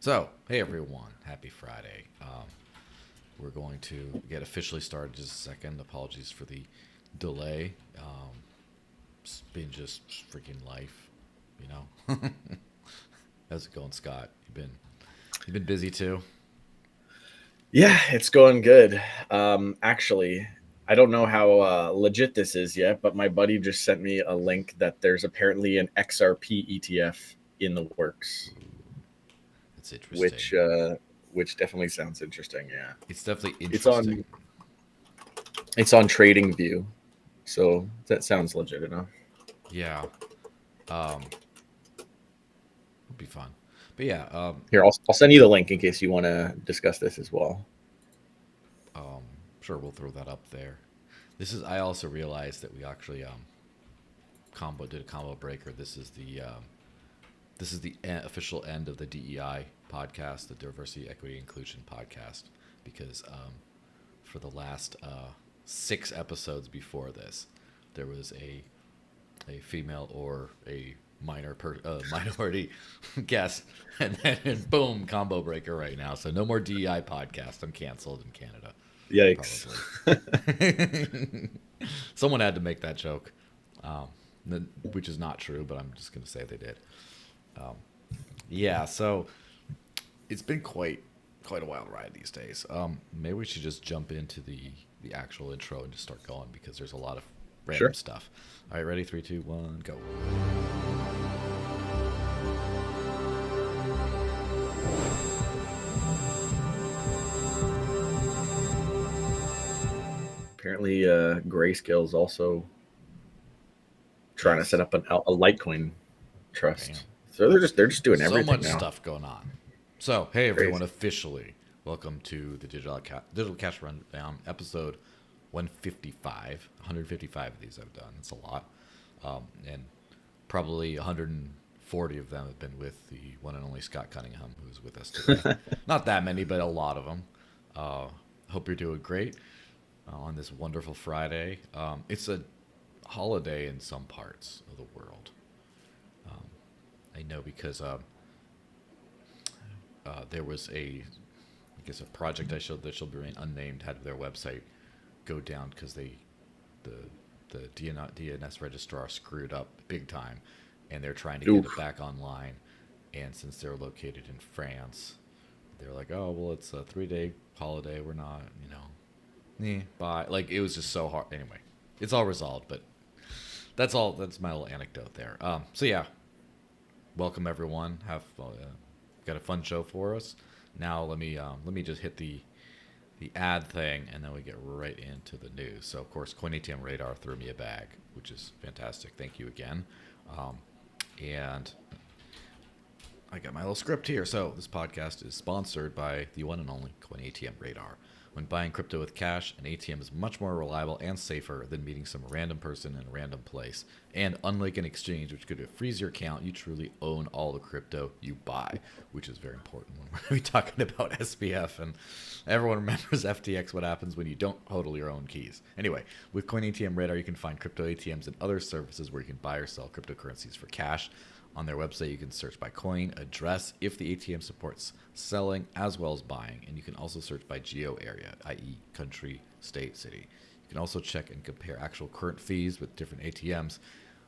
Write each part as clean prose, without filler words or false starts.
So, hey everyone, happy Friday. We're going to get officially started just a second. Apologies for the delay. It's been just freaking life, you know. How's it going, Scott? You've been busy too. Yeah, it's going good. Actually, I don't know how legit this is yet, but my buddy just sent me a link that there's apparently an XRP ETF in the works, It's interesting. which uh, which definitely sounds interesting. Yeah, It's definitely it's interesting. on it's on Trading View, so that sounds legit enough. Yeah, it'll be fun. But yeah, Here, I'll send you the link in case you want to discuss this as well. um, sure we'll throw that up there. I also realized that we actually did a combo breaker. This is the official end of the DEI podcast, the Diversity, Equity, Inclusion podcast, because for the last 6 episodes before this, there was a female or a minority guest, and then boom, combo breaker right now. So no more DEI podcast. I'm canceled in Canada, Yikes! probably. Someone had to make that joke, um, which is not true, but I'm just going to say they did. Yeah, so it's been quite a wild ride these days. Maybe we should just jump into the actual intro and just start going because there's a lot of random Sure. stuff. All right, ready? 3, 2, 1, go. Apparently, Grayscale is also trying to set Yes. up a Litecoin trust. Bam. So they're just doing So everything much now. stuff going on. So hey everyone, Crazy. officially welcome to the Digital Cash Rundown episode 155. 155 of these I've done. It's a lot, and probably 140 of them have been with the one and only Scott Cunningham, who's with us today. Not that many, but a lot of them. Hope you're doing great on this wonderful Friday. It's a holiday in some parts of the world. I know because there was I guess, a project I showed that shall remain unnamed had their website go down because the DNS registrar screwed up big time, and they're trying to get it Oof. back online. And since they're located in France, they're like, oh well, it's a 3-day holiday. We're not, bye. Like it was just so hard. Anyway, it's all resolved, but that's all. That's my little anecdote there. So yeah, welcome everyone. Have got a fun show for us. Now let me just hit the ad thing, and then we get right into the news. So of course, CoinATMRadar threw me a bag, which is fantastic. Thank you again. And I got my little script here. So this podcast is sponsored by the one and only CoinATMRadar. When buying crypto with cash, an ATM is much more reliable and safer than meeting some random person in a random place. And unlike an exchange, which could freeze your account, you truly own all the crypto you buy, which is very important when we're going to be talking about SBF. And everyone remembers FTX, what happens when you don't hodl your own keys. Anyway, with CoinATMRadar, you can find crypto ATMs and other services where you can buy or sell cryptocurrencies for cash. On their website, you can search by coin, address, if the ATM supports selling as well as buying. And you can also search by geo area, i.e. country, state, city. You can also check and compare actual current fees with different ATMs.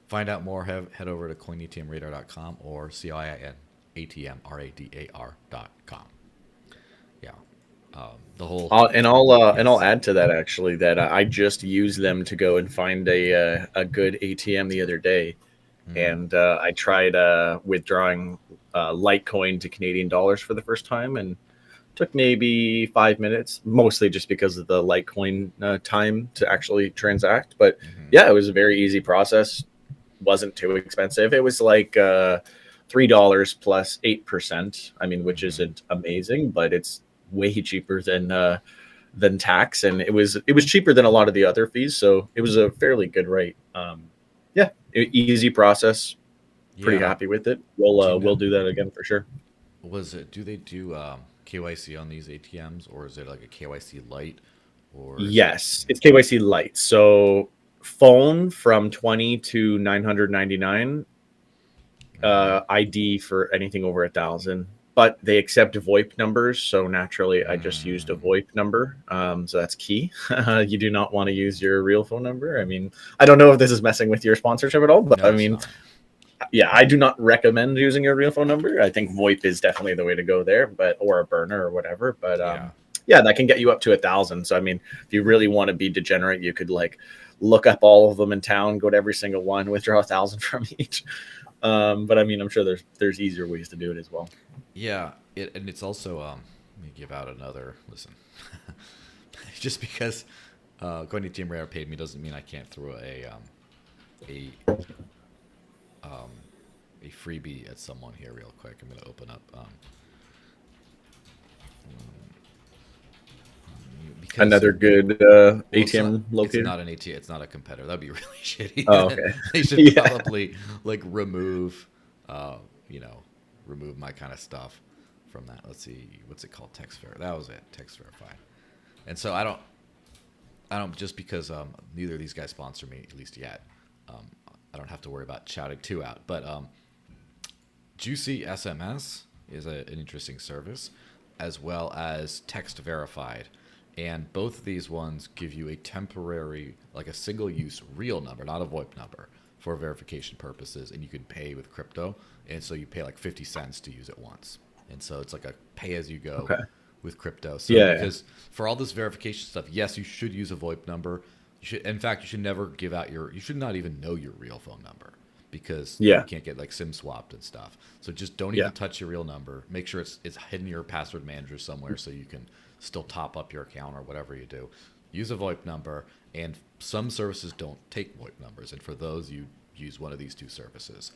Find out more, head over to coinatmradar.com or CoinATMRadar.com. Yeah. The whole, And I'll yes. add to that actually that I just used them to go and find a good ATM the other day, Mm, and I tried withdrawing Litecoin to Canadian dollars for the first time, and took maybe 5 minutes, mostly just because of the Litecoin time to actually transact. But mm-hmm. yeah, it was a very easy process. Wasn't too expensive. It was like $3 plus 8%. I mean, which Mm-hmm. isn't amazing, but it's way cheaper than tax, and it was cheaper than a lot of the other fees, so it was a fairly good rate. Yeah, easy process. Pretty Yeah. happy with it. Do you We'll know? do that again for sure. Do they do KYC on these ATMs, or is it like a KYC light, or is it? Yes, it's KYC light. So phone from 20 to 999, Mm-hmm. ID for anything over 1,000. but they accept VoIP numbers. So naturally, I just used a Mm, VoIP number. So that's key. You do not want to use your real phone number. I mean, I don't know if this is messing with your sponsorship at all, but no, I it's mean, not. yeah, I do not recommend using your real phone number. I think VoIP is definitely the way to go there, but or a burner or whatever. But Yeah. yeah, that can get you up to 1,000. So I mean, if you really want to be degenerate, you could like look up all of them in town, go to every single one, withdraw 1,000 from each. But I mean, I'm sure there's easier ways to do it as well. Yeah. And it's also, let me give out another, listen, just because CoinATMRadar paid me doesn't mean I can't throw a, um, a freebie at someone here real quick. I'm going to open up, because Another good well, it's not. ATM It's locator. not an ATM. It's not a competitor. That'd be really shitty. Oh, Then okay. they should Yeah. probably like remove, uh, you know, remove my kind of stuff from that. Let's see, what's it called? Text ver. That was it. Text verify. And so I don't just because neither of these guys sponsor me at least yet. Um, I don't have to worry about shouting two out. But Juicy SMS is an interesting service, as well as Text Verified. And both of these ones give you a temporary, like a single use real number, not a VoIP number, for verification purposes. And you can pay with crypto. And so you pay like 50 cents to use it once. And so it's like a pay as you go Okay. with crypto. So Yeah. because for all this verification stuff, yes, you should use a VoIP number. You should, in fact, you should never give out your. You should not even know your real phone number because you Yeah. can't get like SIM swapped and stuff. So just don't Yeah. even touch your real number. Make sure it's hidden in your password manager somewhere so you can still top up your account or whatever you do. Use a VoIP number, and some services don't take VoIP numbers, and for those you use one of these two services.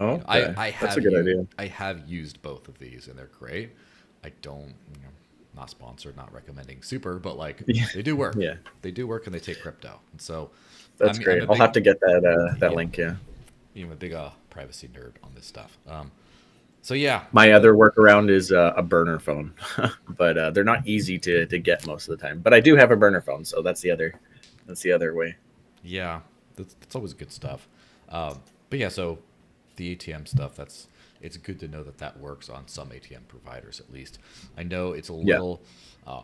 Okay. That's a good idea. I have used both of these and they're great. I don't, not sponsored, not recommending super, but like Yeah. they do work. Yeah. They do work and they take crypto. And so That's I'm great. a I'll have big, to get that you know, link. Yeah. I'm a big privacy nerd on this stuff. So yeah, My other workaround is a burner phone, but they're not easy to get most of the time. But I do have a burner phone, so that's the other way. yeah, that's always good stuff. But yeah, so the ATM stuff, it's good to know that that works on some ATM providers at least. I know it's a Yeah. little uh,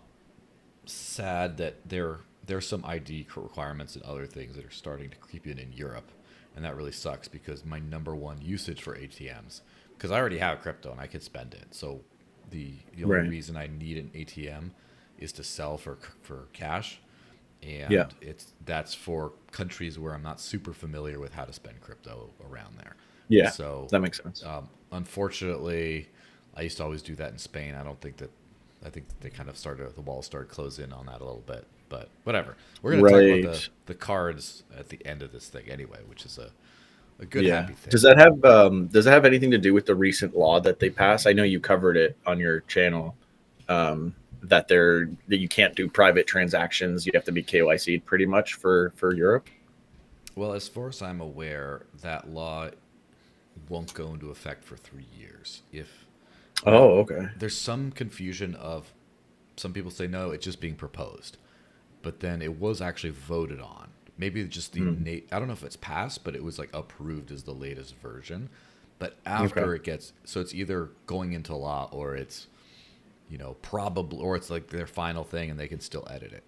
sad that there's some ID requirements and other things that are starting to creep in Europe, and that really sucks because my number one usage for ATMs, because I already have crypto and I can spend it. So the only Right. reason I need an ATM is to sell for cash, Yeah. and that's for countries where I'm not super familiar with how to spend crypto around there. Yeah. So That makes sense. unfortunately, I used to always do that in Spain. I think they kind of the walls started closing in on that a little bit, but whatever. We're going to talk about Right. the cards at the end of this thing anyway, which is a good Yeah. happy thing. Does that have anything to do with the recent law that they passed? I know you covered it on your channel. That you can't do private transactions. You have to be KYC pretty much for Europe. Well, as far as I'm aware, that law won't go into effect for 3 years. If now, Oh, okay. there's some confusion of some people say no, it's just being proposed, but then it was actually voted on. Maybe just Mm, I don't know if it's passed, but it was like approved as the latest version. But okay. after it gets so it's either going into law or it's probably or it's like their final thing and they can still edit it.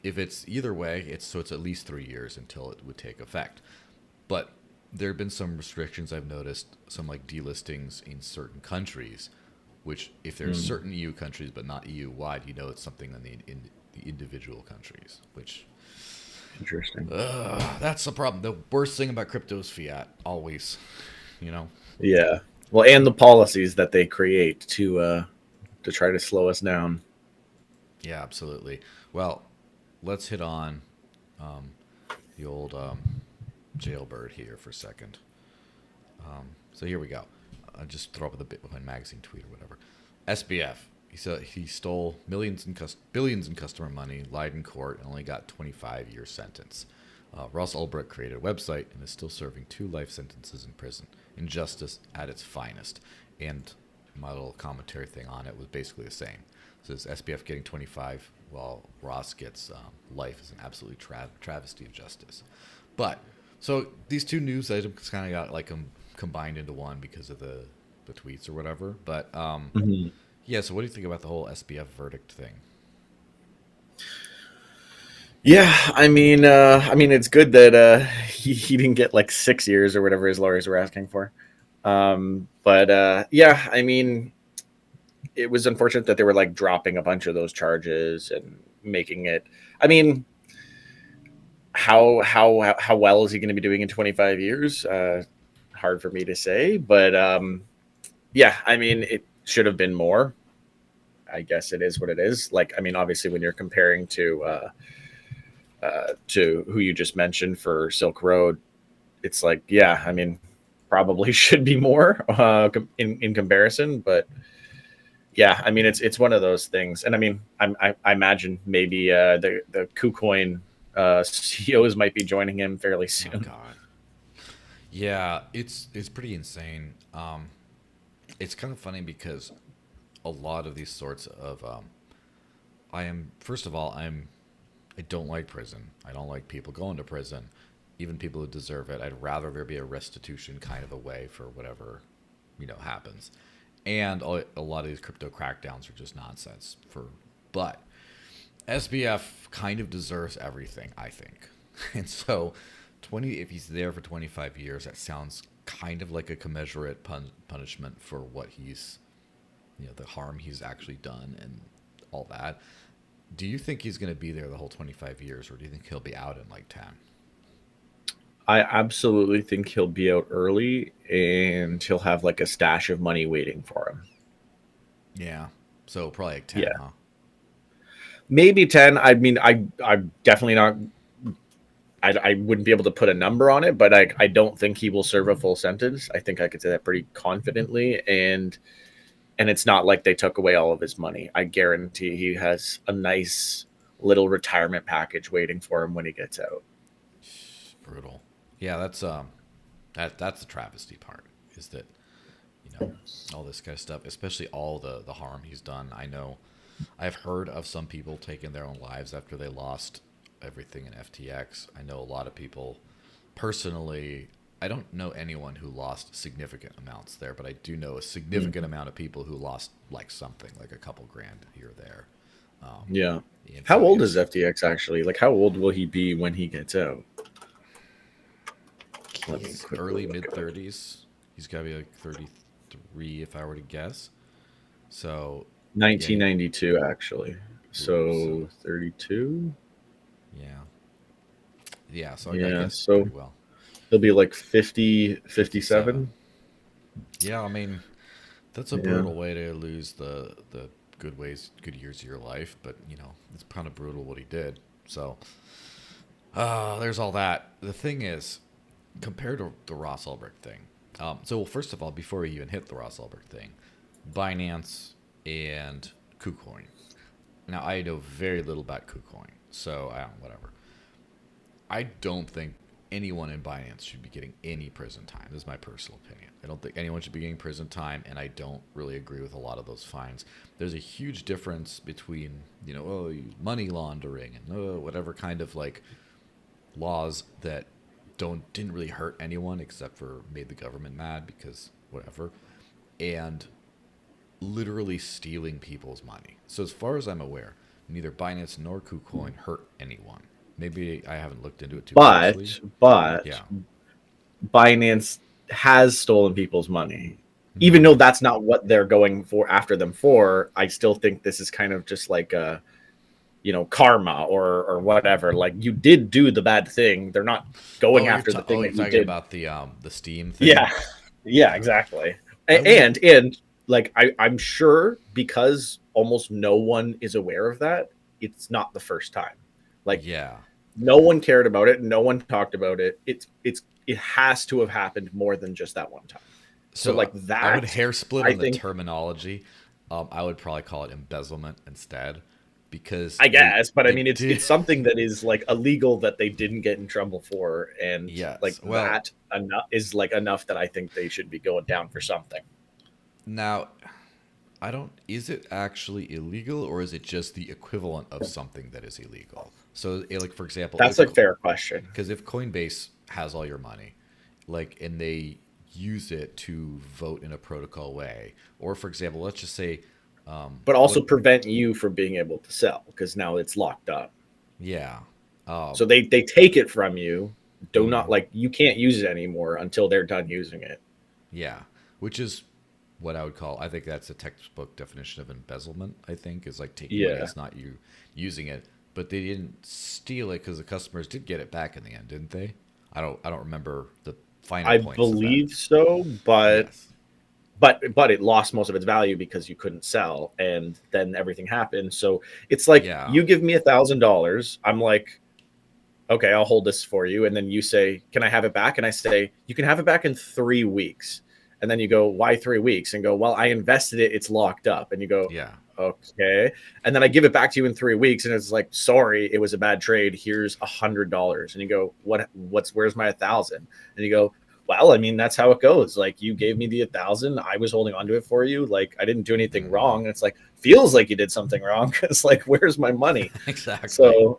If it's either way, it's at least 3 years until it would take effect. But there have been some restrictions I've noticed, some like delistings in certain countries, which if there's Mm, certain EU countries but not EU wide, it's something in the individual countries, which interesting. that's the problem. The worst thing about crypto is fiat, always. You know. Yeah. Well, and the policies that they create to try to slow us down. Yeah, absolutely. Well, let's hit on um, the old jailbird here for a second. So here we go. I'll just throw up the Bitcoin magazine tweet or whatever. SBF. He stole billions in customer money, lied in court, and only got 25-year sentence. Ross Ulbricht created a website and is still serving 2 life sentences in prison. Injustice at its finest. And my little commentary thing on it was basically the same. It says SBF getting 25 while Ross gets life is an absolute travesty of justice. But so these two news items kind of got like combined into one because of the tweets or whatever. But Mhm. yeah. So what do you think about the whole SBF verdict thing? Yeah, I mean, it's good that he didn't get like 6 years or whatever his lawyers were asking for. But yeah, I mean, it was unfortunate that they were like dropping a bunch of those charges and making it. I mean, how well is he going to be doing in 25 years? Hard for me to say, but yeah, I mean, it should have been more. I guess it is what it is. Like, I mean, obviously, when you're comparing to who you just mentioned for Silk Road, it's like, yeah, I mean, probably should be more in comparison, but yeah, I mean, it's one of those things, and I mean, I imagine maybe the KuCoin CEOs might be joining him fairly Oh soon. God. Yeah, it's pretty insane. It's kind of funny because a lot of these sorts of I am first of all I don't like prison. I don't like people going to prison, even people who deserve it. I'd rather there be a restitution kind of a way for whatever happens. And a lot of these crypto crackdowns are just nonsense. But SBF kind of deserves everything, I think. And so, 20 if he's there for 25 years, that sounds kind of like a commensurate punishment for what he's the harm he's actually done and all that. Do you think he's going to be there the whole 25 years, or do you think he'll be out in like 10? I absolutely think he'll be out early, and he'll have like a stash of money waiting for him. Yeah. So probably like 10, Yeah, huh? maybe 10. I mean, I'm definitely not. I wouldn't be able to put a number on it, but I don't think he will serve a full sentence. I think I could say that pretty confidently, and it's not like they took away all of his money. I guarantee he has a nice little retirement package waiting for him when he gets out. Brutal. Yeah, that's the travesty part is that you know all this kind of stuff, especially all the harm he's done. I know I've heard of some people taking their own lives after they lost everything in FTX. I know a lot of people personally. I don't know anyone who lost significant amounts there, but I do know a significant Mm. amount of people who lost like something, like a couple grand here or there. Um, Yeah. and How so old is it's FTX actually? Like, how old will he be when he gets out? Let me he's quickly early look mid it up. 30s. He's got to be like 33 if I were to guess. So yeah, 1992, actually. ooh, so So 32. yeah, yeah. So I Yeah. guess So pretty well. he'll be like 50, 57. 57. Yeah, I mean that's a Yeah. brutal way to lose the good years of your life. But it's kind of brutal what he did. So there's all that. The thing is, compared to the Ross Ulbricht thing. So first of all, before we even hit the Ross Ulbricht thing, Binance and KuCoin. Now I know very little about KuCoin, so whatever. I don't think anyone in Binance should be getting any prison time. This is my personal opinion. I don't think anyone should be getting prison time, and I don't really agree with a lot of those fines. There's a huge difference between money laundering and whatever kind of like laws that didn't really hurt anyone except for made the government mad because whatever, and literally stealing people's money. So as far as I'm aware, neither Binance nor KuCoin hurt anyone. Maybe I haven't looked into it too closely. But Yeah. Binance has stolen people's money. Even though Mm-hmm. that's not what they're going for after them for, I still think this is kind of just like a, karma or whatever. Like, you did do the bad thing. They're not going after the thing You're that you talking did. about the Steam thing. Yeah. Yeah, exactly. I would. And like, I'm sure, because almost no one is aware of that, it's not the first time. Like, Yeah. no one cared about it, no one talked about it. It has to have happened more than just that one time. So So like I would that, hair split I on the think, terminology. I would probably call it embezzlement instead, because I they guess, but I they mean, did. it's something that is like illegal that they didn't get in trouble for, and like Yes. Well, that enough is like enough that I think they should be going down for something. now I don't. Is it actually illegal, or is it just the equivalent of something that is illegal? So, like for example, That's a fair question. if Coinbase has all your money, like, and they use it to vote in a protocol way. Or for example, let's just say, But also what, prevent you from being able to sell because now it's locked up. yeah, So they take it from you. Do not mhm, like you can't use it anymore until they're done using it. yeah, which is what I would call, I think that's a textbook definition of embezzlement. I think is like taking money, Yeah. it's not you using it, but they didn't steal it because the customers did get it back in the end, didn't they? I don't remember the finer I points of that. believe so, Yes. but it lost most of its value because you couldn't sell and then everything happened. So it's like Yeah. you give me $1,000. I'm like, okay, I'll hold this for you. And then you say, can I have it back? And I say, you can have it back in 3 weeks. And then you go, why 3 weeks? And go, well, I invested it. It's locked up. And you go, Yeah. okay. And then I give it back to you in 3 weeks. And it's like, sorry, it was a bad trade. Here's $100. And you go, where's my 1,000? And you go, well, I mean, that's how it goes. Like you gave me the 1,000. I was holding on to it for you. Like I didn't do anything Hmm. wrong. And it's like, feels like you did something wrong. Cause like, where's my money? Exactly. So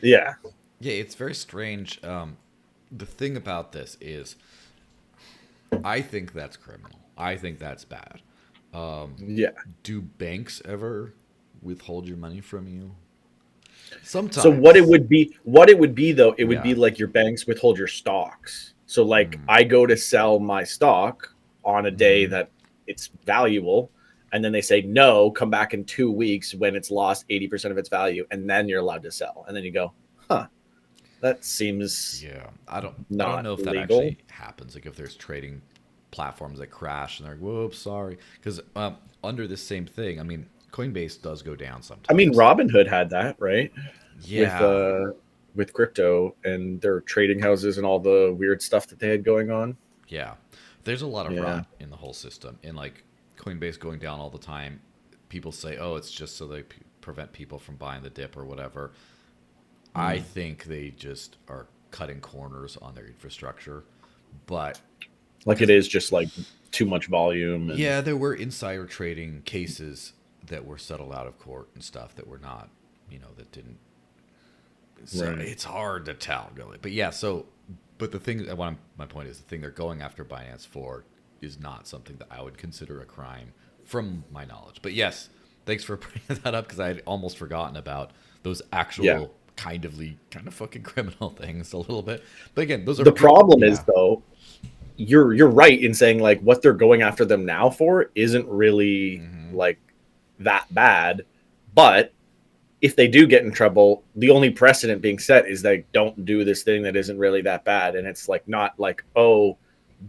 yeah. Yeah, it's very strange. The thing about this is, I think that's criminal. I think that's bad. Yeah. Do banks ever withhold your money from you? So Sometimes. what it would be though, it would Yeah. be like your banks withhold your stocks. So like Mm. I go to sell my stock on a day Hmm. that it's valuable, and then they say no, come back in 2 weeks when it's lost 80% of its value, and then you're allowed to sell. And then you go, huh, that seems Yeah. I don't not know if that legal. actually happens. Like if there's trading platforms that crash and they're like, whoops, sorry. Because under this same thing, I mean, Coinbase does go down I mean, sometimes. Robinhood had that, right? With Yeah. with crypto and their trading houses and all the weird stuff that they had going on. Yeah. There's a lot of Yeah. rot in the whole system. And like Coinbase going down all the time, people say, oh, it's just so they prevent people from buying the dip or whatever. I Mm. think they just are cutting corners on their infrastructure. But Like it because, is just like too much volume and yeah, there were insider trading cases that were settled out of court and stuff that were not, that didn't. So right. it's hard to tell, really. But yeah, so, but the thing, my point is, the thing they're going after Binance for is not something that I would consider a crime from my knowledge. But yes, thanks for bringing that up because I had almost forgotten about those Yeah. actual kind of fucking criminal things a little bit. But again, those are The problem is yeah. though, you're right in saying like what they're going after them now for isn't really Hmm. like that bad. But if they do get in trouble, the only precedent being set is they don't do this thing that isn't really that bad. And it's like not like, oh,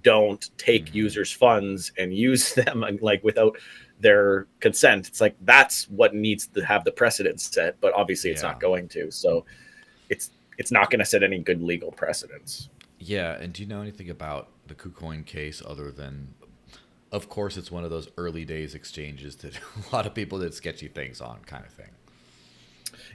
don't take Hmm. users' funds and use them like without their consent. It's like that's what needs to have the precedent set, but obviously it's Yeah. not going to. So it's not going to set any good legal precedents. Yeah. And do you know anything about the KuCoin case other than, of course, it's one of those early days exchanges that a lot of people did sketchy things on, kind of thing.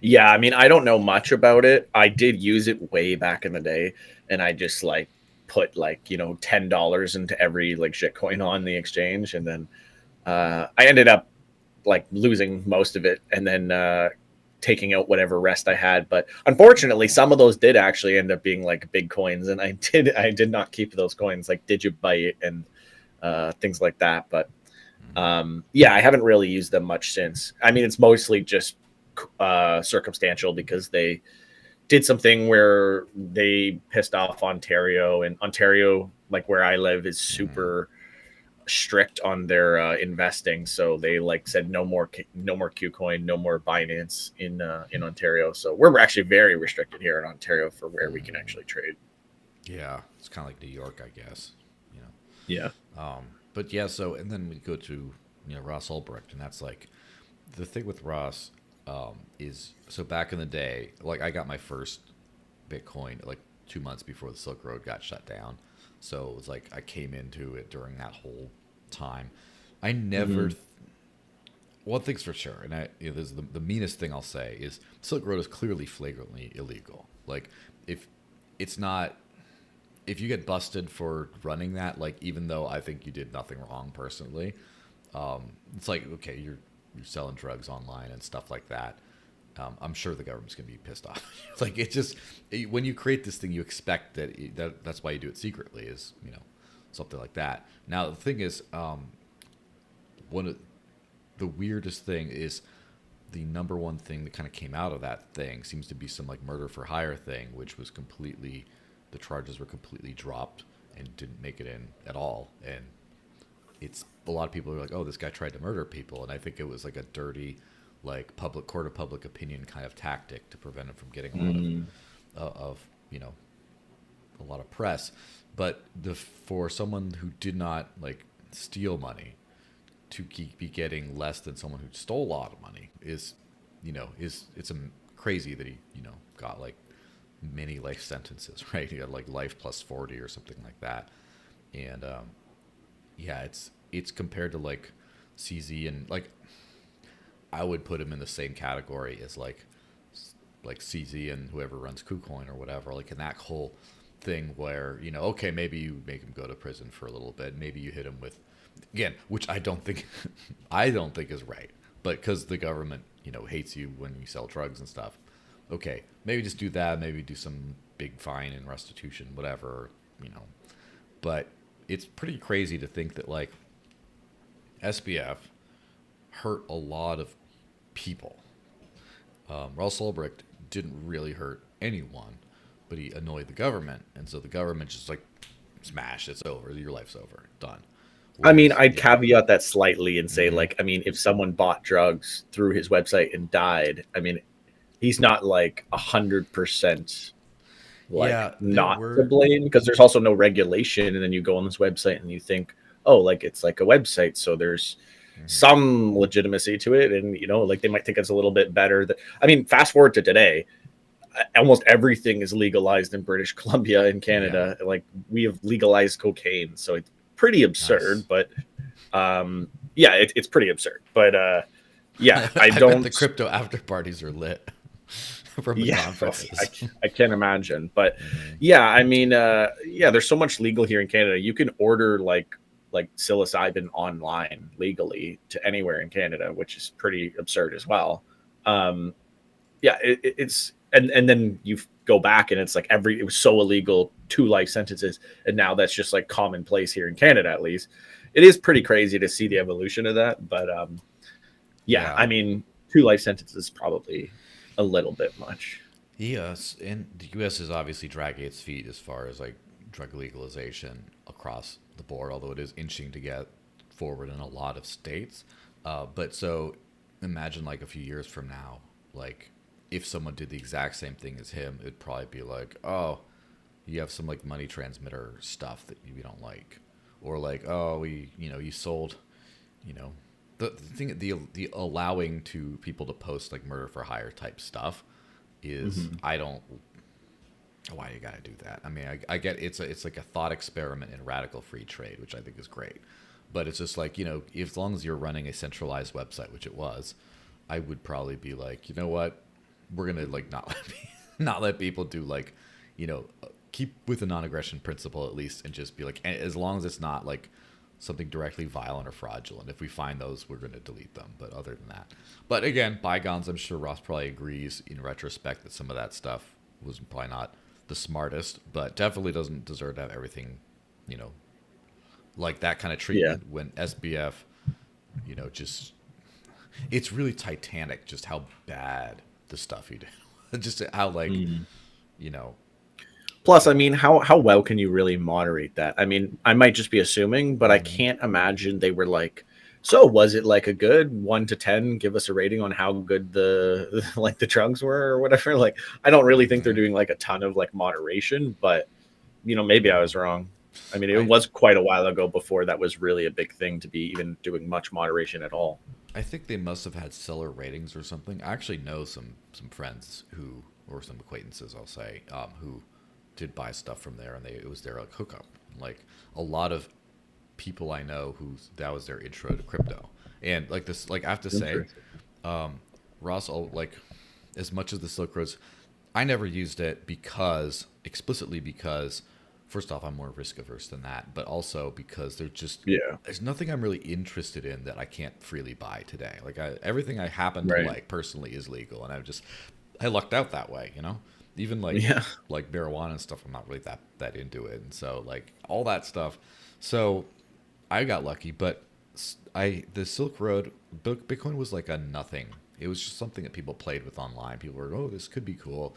Yeah, I mean, I don't know much about it. I did use it way back in the day, and I just like put like $10 into every like shitcoin on the exchange, and then I ended up like losing most of it, and then taking out whatever rest I had. But unfortunately, some of those did actually end up being like big coins, and I did not keep those coins like Digibyte and things like that. But Hmm. yeah, I haven't really used them much since. I mean, it's mostly just circumstantial because they did something where they pissed off Ontario, and Ontario, like where I live, is Hmm. super strict on their investing. So they like said no more KuCoin, no more Binance in Ontario. So we're actually very restricted here in Ontario for where we can Hmm. actually trade. Yeah, it's kind of like New York, I guess. You Yeah. but yeah. So and then we go to Ross Ulbricht, and that's like the thing with Ross is so back in the day, like I got my first Bitcoin like 2 months before the Silk Road got shut down. So it was like I came into it during that whole time. I never. Hmm. One thing's for sure, and this is the meanest thing I'll say is Silk Road is clearly flagrantly illegal. Like if it's not, if you get busted for running that, like even though I think you did nothing wrong personally, it's like okay, you're selling drugs online and stuff like that. I'm sure the government's gonna be pissed off. Like when you create this thing, you expect that that's why you do it secretly. Is something like that. Now the thing is, one of the weirdest thing is the number one thing that kind of came out of that thing seems to be some like murder for hire thing, which was completely, the charges were completely dropped and didn't make it in at all. And it's a lot of people are like, oh, this guy tried to murder people, and I think it was like a dirty, like public court of public opinion kind of tactic to prevent him from getting a lot of you know, a lot of press. But for someone who did not like steal money to be getting less than someone who stole a lot of money is, you know, it's crazy that he, you know, got like many life sentences, right? He got like life plus 40 or something like that. And yeah, it's compared to like CZ, and like I would put him in the same category as like CZ and whoever runs KuCoin or whatever, like in that whole thing where, you know, okay, maybe you make him go to prison for a little bit, maybe you hit him with, again, which I don't think I don't think is right, but because the government, you know, hates you when you sell drugs and stuff, okay, maybe just do that, maybe do some big fine and restitution, whatever, you know. But it's pretty crazy to think that like SBF hurt a lot of people. Russ Ulbricht didn't really hurt anyone, but he annoyed the government, and so the government just like, smash, it's over, your life's over, done. I mean, Whereas, I'd yeah, caveat that slightly and say, like, I mean, if someone bought drugs through his website and died, I mean, he's not like 100% like yeah, there not to were, blame, because there's also no regulation. And then you go on this website and you think, oh, like it's like a website, so there's some legitimacy to it, and you know, like they might think it's a little bit better. That, I mean, fast forward to today, almost everything is legalized in British Columbia and yeah, Canada. Like we have legalized cocaine, so it's pretty nice. absurd. But yeah, it's pretty absurd. But yeah, I I bet the don't. crypto after parties are lit from the Yeah, conferences. I can't imagine. But Hmm. yeah, I mean, yeah, there's so much legal here in Canada. You can order like psilocybin online legally to anywhere in Canada, which is pretty absurd as well. Um, yeah, it's and then you go back and it's like it was so illegal, 2 life sentences, and now that's just like commonplace here in Canada. At least it is pretty crazy to see the evolution of that. But yeah, I Yeah. mean, 2 life sentences is probably a little bit much. Yes, and the U.S. is obviously dragging its feet as far as like drug legalization across the board, although it is inching to get forward in a lot of states. But so imagine like a few years from now, like if someone did the exact same thing as him, it'd probably be like, oh, you have some like money transmitter stuff that you don't like, or like, oh, you know, you sold, you know, the thing, the allowing to people to post like murder for hire type stuff is, Hmm. I don't, why you gotta do that. I mean, I get it's like a thought experiment in radical free trade, which I think is great, but it's just like, you know, as long as you're running a centralized website, which it was, I would probably be like, you know what, we're gonna like not let not let people do like, you know, keep with the non-aggression principle at least, and just be like, as long as it's not like something directly violent or fraudulent. If we find those, we're going to delete them. But other than that, but again, bygones, I'm sure Ross probably agrees in retrospect that some of that stuff was probably not the smartest, but definitely doesn't deserve to have everything, you know, like that kind of Yeah. treatment when SBF, you know, just, it's really titanic just how bad the stuff he did. Just how like, Mhm. you know, Plus, I mean, how well can you really moderate that? I mean, I might just be assuming, but I mhm. can't imagine they were like, so was it like a good 1 to 10? Give us a rating on how good the like the drugs were or whatever. Like, I don't really think they're Mhm. doing like a ton of like moderation, but you know, maybe I was wrong. I mean, it I was quite a while ago before that was really a big thing to be even doing much moderation at all. I think they must have had stellar ratings or something. I actually know some friends who, or some acquaintances, I'll say, who did buy stuff from there, and it was their like hookup. Like a lot of people I know who that was their intro to crypto, and like this, like I have to say, Interesting. Ross, like as much as the Silk Roads, I never used it because explicitly because first off I'm more risk averse than that, but also because Yeah. there's nothing I'm really interested in that I can't freely buy today. Like everything I happen to Right. like personally is legal, and I lucked out that way, you know. Even Yeah. like marijuana and stuff, I'm not really that into it, and so like all that stuff. So I got lucky, but the Silk Road Bitcoin was like a nothing. It was just something that people played with online. People were, oh, this could be cool,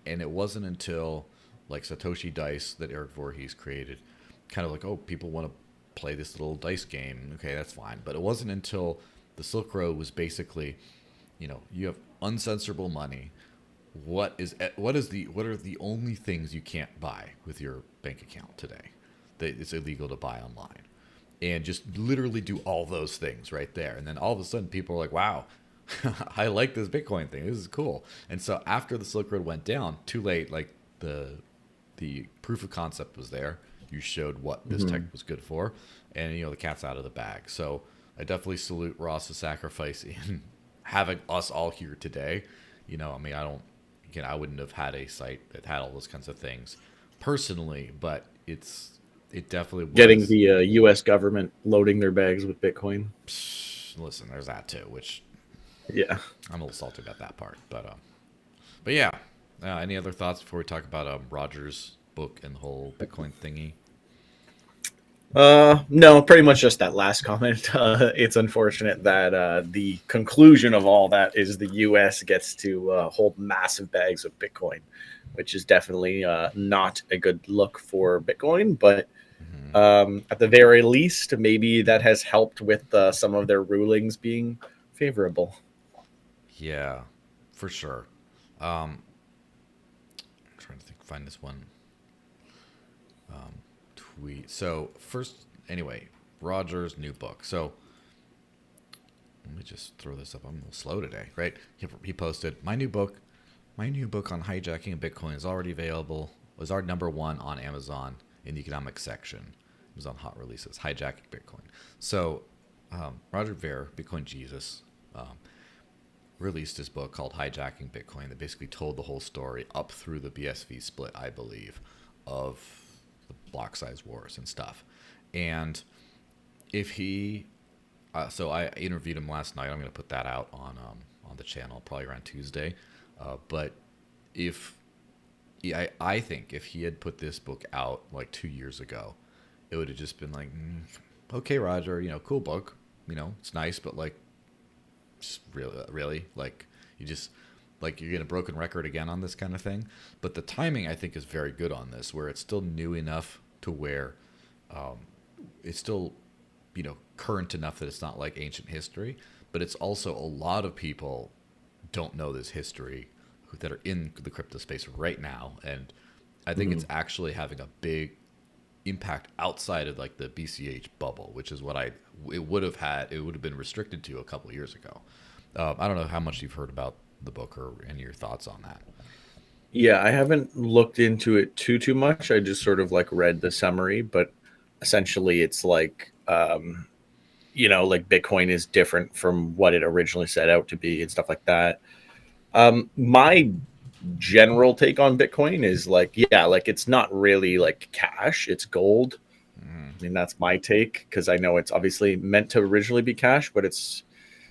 and it wasn't until like Satoshi Dice that Eric Voorhees created, kind of like, oh, people want to play this little dice game. Okay, that's fine. But it wasn't until the Silk Road was basically, you have uncensorable money. What are the only things you can't buy with your bank account today that it's illegal to buy online? And just literally do all those things right there. And then all of a sudden people are like, wow, I like this Bitcoin thing. This is cool. And so after the Silk Road went down, too late, like the proof of concept was there. You showed what this tech was good for, and the cat's out of the bag. So I definitely salute Ross's sacrifice in having us all here today. I mean, I wouldn't have had a site that had all those kinds of things personally, but it definitely was. Getting the U.S. government loading their bags with Bitcoin. Listen, there's that too, which Yeah. I'm a little salty about that part, but yeah. Any other thoughts before we talk about Roger's book and the whole Bitcoin thingy? No, pretty much just that last comment. It's unfortunate that the conclusion of all that is the U.S. gets to hold massive bags of Bitcoin, which is definitely not a good look for Bitcoin. But at the very least, maybe that has helped with some of their rulings being favorable. Yeah, for sure. I'm trying to find this one tweet. So first, anyway, Roger's new book. So let me just throw this up. I'm a little slow today, right? He posted my new book. My new book on hijacking Bitcoin is already available. Was our #1 on Amazon in the economics section. It was on hot releases. Hijacking Bitcoin. So Roger Ver, Bitcoin Jesus, released his book called Hijacking Bitcoin that basically told the whole story up through the BSV split, I believe, of the block size wars and stuff. And if he, so I interviewed him last night. I'm going to put that out on the channel probably around Tuesday. But I think if he had put this book out like 2 years ago, it would have just been like, okay, Roger, cool book, it's nice, but like, just really, like you're getting a broken record again on this kind of thing. But the timing I think is very good on this, where it's still new enough to where it's still current enough that it's not like ancient history, but it's also a lot of people don't know this history that are in the crypto space right now, and I think it's actually having a big impact outside of like the BCH bubble, which is what it would have been restricted to a couple of years ago. I don't know how much you've heard about the book or any of your thoughts on that. Yeah, I haven't looked into it too much. I just sort of like read the summary, but essentially it's like like Bitcoin is different from what it originally set out to be and stuff like that. My general take on Bitcoin is like, yeah, like it's not really like cash, it's gold. I mean, that's my take, because I know it's obviously meant to originally be cash, but it's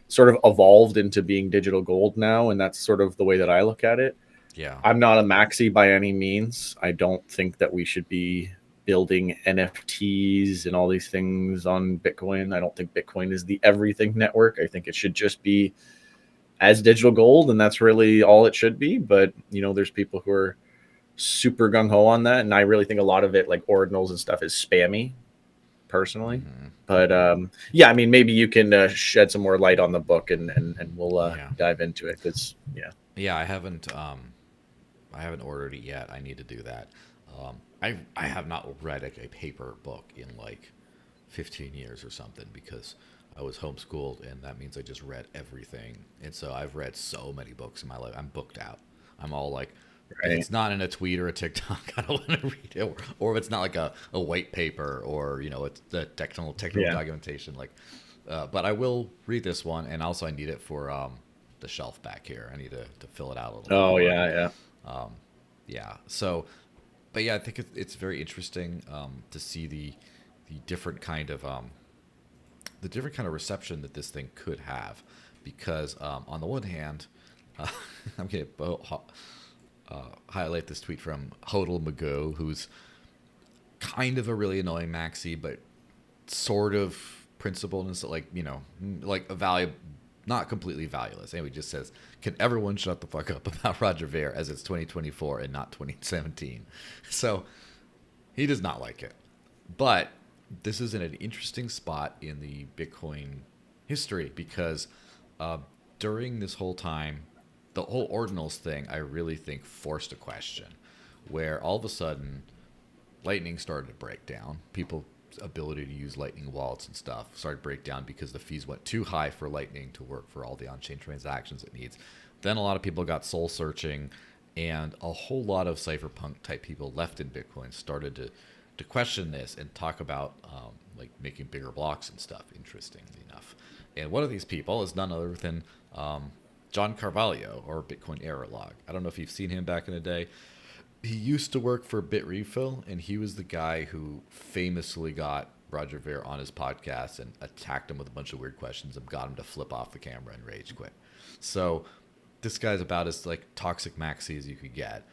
sort of evolved into being digital gold now, and that's sort of the way that I look at it. Yeah. I'm not a maxi by any means. I don't think that we should be building NFTs and all these things on Bitcoin. I don't think Bitcoin is the everything network. I think it should just be as digital gold, and that's really all it should be. But there's people who are super gung-ho on that, and I really think a lot of it, like ordinals and stuff, is spammy personally. But yeah, I mean, maybe you can shed some more light on the book, and we'll dive into it, because I haven't ordered it yet. I need to do that. I have not read a paper book in like 15 years or something, because I was homeschooled, and that means I just read everything. And so I've read so many books in my life. I'm booked out. I'm all like, if it's not in a tweet or a TikTok, I don't want to read it. Or if it's not like a white paper, or it's the technical documentation. Like, but I will read this one, and also I need it for the shelf back here. I need to fill it out a little bit more. Yeah. So, but yeah, I think it's very interesting to see the different kind of reception that this thing could have, because on the one hand, I'm going to highlight this tweet from Hodl Magoo, who's kind of a really annoying maxi, but sort of principled and so, like, you know, like a value, not completely valueless. Anyway, just says, can everyone shut the fuck up about Roger Ver as it's 2024 and not 2017? So he does not like it. But this is in an interesting spot in the Bitcoin history because during this whole time, the whole ordinals thing, I really think forced a question where all of a sudden Lightning started to break down. People's ability to use Lightning wallets and stuff started to break down because the fees went too high for Lightning to work for all the on-chain transactions it needs. Then a lot of people got soul searching, and a whole lot of cypherpunk type people left in Bitcoin started to question this and talk about like making bigger blocks and stuff, interestingly enough. And one of these people is none other than John Carvalho, or Bitcoin Error Log. I don't know if you've seen him back in the day. He used to work for Bitrefill, and he was the guy who famously got Roger Ver on his podcast and attacked him with a bunch of weird questions and got him to flip off the camera and rage quit. So this guy's about as like toxic maxi as you could get,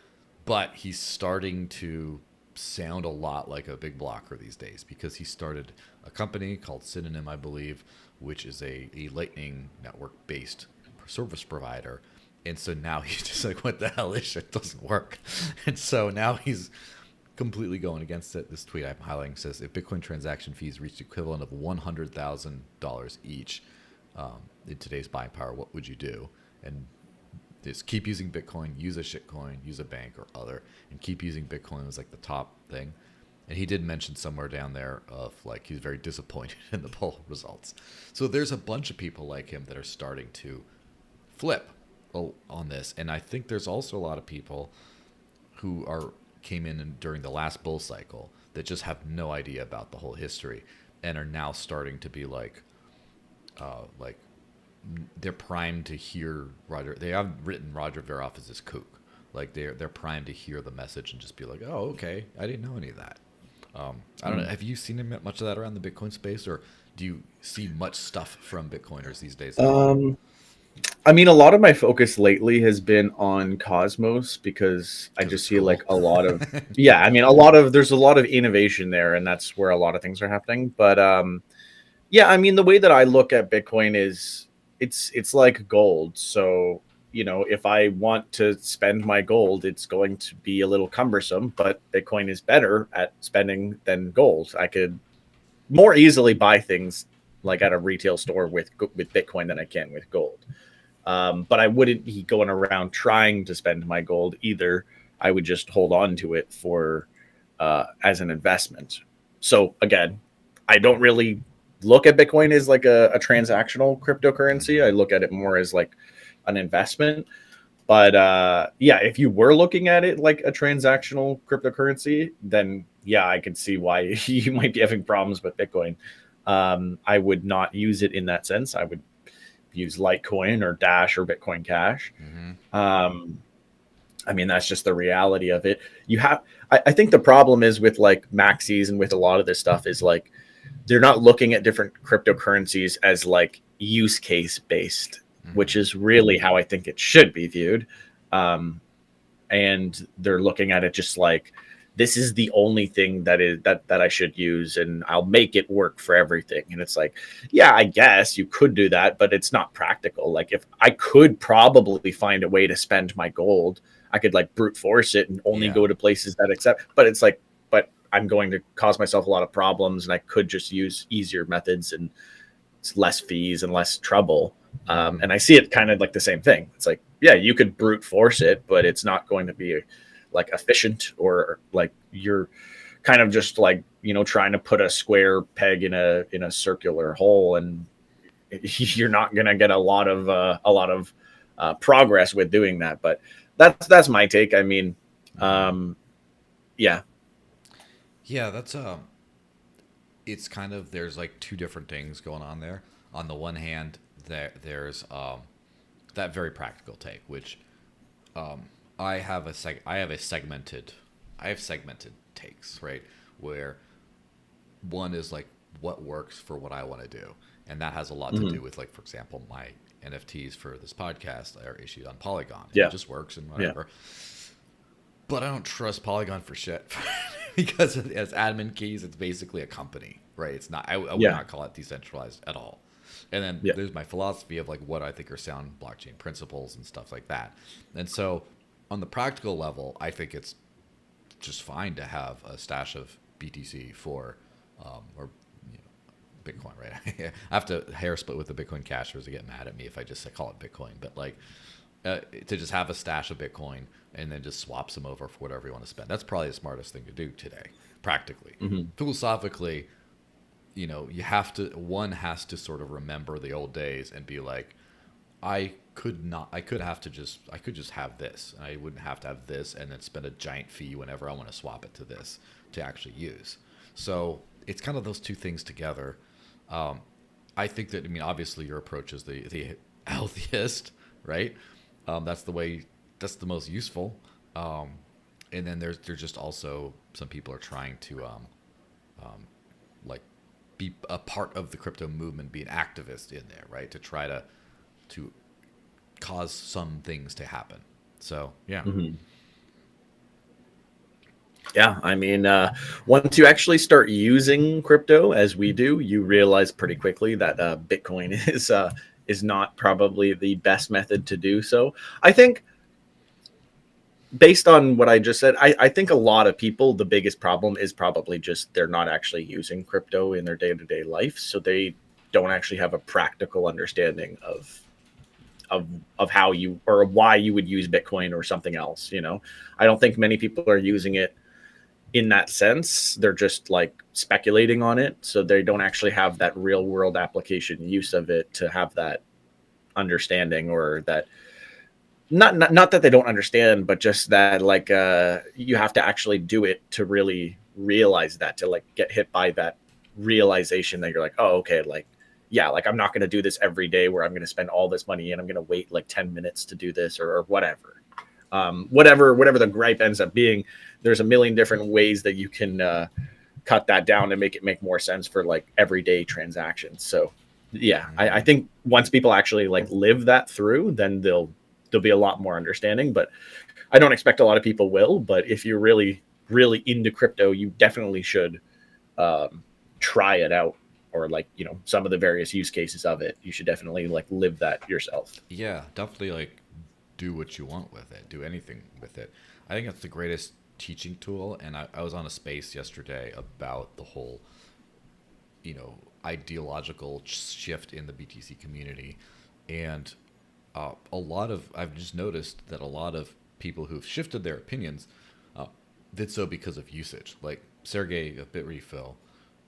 but he's starting to sound a lot like a big blocker these days because he started a company called Synonym, I believe, which is a Lightning network based service provider. And so now he's just like, what the hell? This shit doesn't work. And so now he's completely going against it. This tweet I'm highlighting says, if Bitcoin transaction fees reached the equivalent of $100,000 each in today's buying power, what would you do? And just keep using Bitcoin, use a shitcoin, use a bank or other, and keep using Bitcoin was like the top thing. And he did mention somewhere down there of like he's very disappointed in the poll results. So there's a bunch of people like him that are starting to flip on this, and I think there's also a lot of people who came in during the last bull cycle that just have no idea about the whole history and are now starting to be like they're primed to hear Roger. They have written Roger Ver off as this kook. Like they're primed to hear the message and just be like, oh, okay, I didn't know any of that. I don't know. Have you seen much of that around the Bitcoin space, or do you see much stuff from Bitcoiners these days? I mean, a lot of my focus lately has been on Cosmos because I just see like a lot of, yeah, I mean, there's a lot of innovation there, and that's where a lot of things are happening. But yeah, I mean, the way that I look at Bitcoin is it's like gold. So, you know, if I want to spend my gold, it's going to be a little cumbersome, but Bitcoin is better at spending than gold. I could more easily buy things like at a retail store with Bitcoin than I can with gold. But I wouldn't be going around trying to spend my gold either. I would just hold on to it for as an investment. So again, I don't really look at Bitcoin as like a transactional cryptocurrency. I look at it more as like an investment. But yeah, if you were looking at it like a transactional cryptocurrency, then yeah, I could see why you might be having problems with Bitcoin. I would not use it in that sense. I would use Litecoin or Dash or Bitcoin Cash. Mm-hmm. I mean, that's just the reality of it. I think the problem is with like maxis and with a lot of this stuff is like, they're not looking at different cryptocurrencies as like use case based, mm-hmm. which is really how I think it should be viewed. And they're looking at it just like, this is the only thing that I should use, and I'll make it work for everything. And it's like, yeah, I guess you could do that, but it's not practical. Like if I could probably find a way to spend my gold, I could like brute force it and only go to places that accept, but it's like, but I'm going to cause myself a lot of problems, and I could just use easier methods and it's less fees and less trouble. And I see it kind of like the same thing. It's like, yeah, you could brute force it, but it's not going to be like efficient, or like you're kind of just like, you know, trying to put a square peg in a circular hole, and you're not going to get a lot of progress with doing that. But that's my take. I mean, yeah, that's it's kind of, there's like two different things going on there. On the one hand, there's that very practical take, which I have segmented takes, right? Where one is like what works for what I want to do, and that has a lot to do with, like, for example, my NFTs for this podcast are issued on Polygon. Yeah, it just works and whatever. But I don't trust Polygon for shit because as admin keys, it's basically a company, right? It's not. I would Yeah. not call it decentralized at all. And then Yeah. there's my philosophy of like what I think are sound blockchain principles and stuff like that. And so, on the practical level, I think it's just fine to have a stash of BTC for, or you know, Bitcoin, right? I have to hair split with the Bitcoin cashers to get mad at me if I just call it Bitcoin, but like to just have a stash of Bitcoin and then just swap some over for whatever you want to spend. That's probably the smartest thing to do today, practically. Hmm. Philosophically, you know, you have to, one has to sort of remember the old days and be like, I could just have this. And I wouldn't have to have this and then spend a giant fee whenever I want to swap it to this to actually use. So it's kind of those two things together. I think that, I mean, obviously your approach is the healthiest, right? That's the way, that's the most useful. And then there's just also some people are trying to like be a part of the crypto movement, be an activist in there, right? To try to cause some things to happen. So yeah. Hmm. Yeah, I mean, once you actually start using crypto, as we do, you realize pretty quickly that Bitcoin is not probably the best method to do so. I think, based on what I just said, I think a lot of people, the biggest problem is probably just they're not actually using crypto in their day to day life, so they don't actually have a practical understanding of how you or why you would use Bitcoin or something else. You know, I don't think many people are using it in that sense. They're just like speculating on it, so they don't actually have that real world application use of it to have that understanding, or that not that they don't understand, but just that like you have to actually do it to really realize that, to like get hit by that realization that you're like, oh, okay, like yeah, like I'm not going to do this every day where I'm going to spend all this money and I'm going to wait like 10 minutes to do this, or whatever. Whatever the gripe ends up being, there's a million different ways that you can cut that down and make it make more sense for like everyday transactions. So yeah, I think once people actually like live that through, then there'll be a lot more understanding. But I don't expect a lot of people will. But if you're really into crypto, you definitely should try it out, or like, you know, some of the various use cases of it. You should definitely like live that yourself. Yeah, definitely like do what you want with it. Do anything with it. I think that's the greatest teaching tool. And I was on a space yesterday about the whole, you know, ideological shift in the BTC community. And I've just noticed that a lot of people who've shifted their opinions did so because of usage. Like Sergey of BitRefill,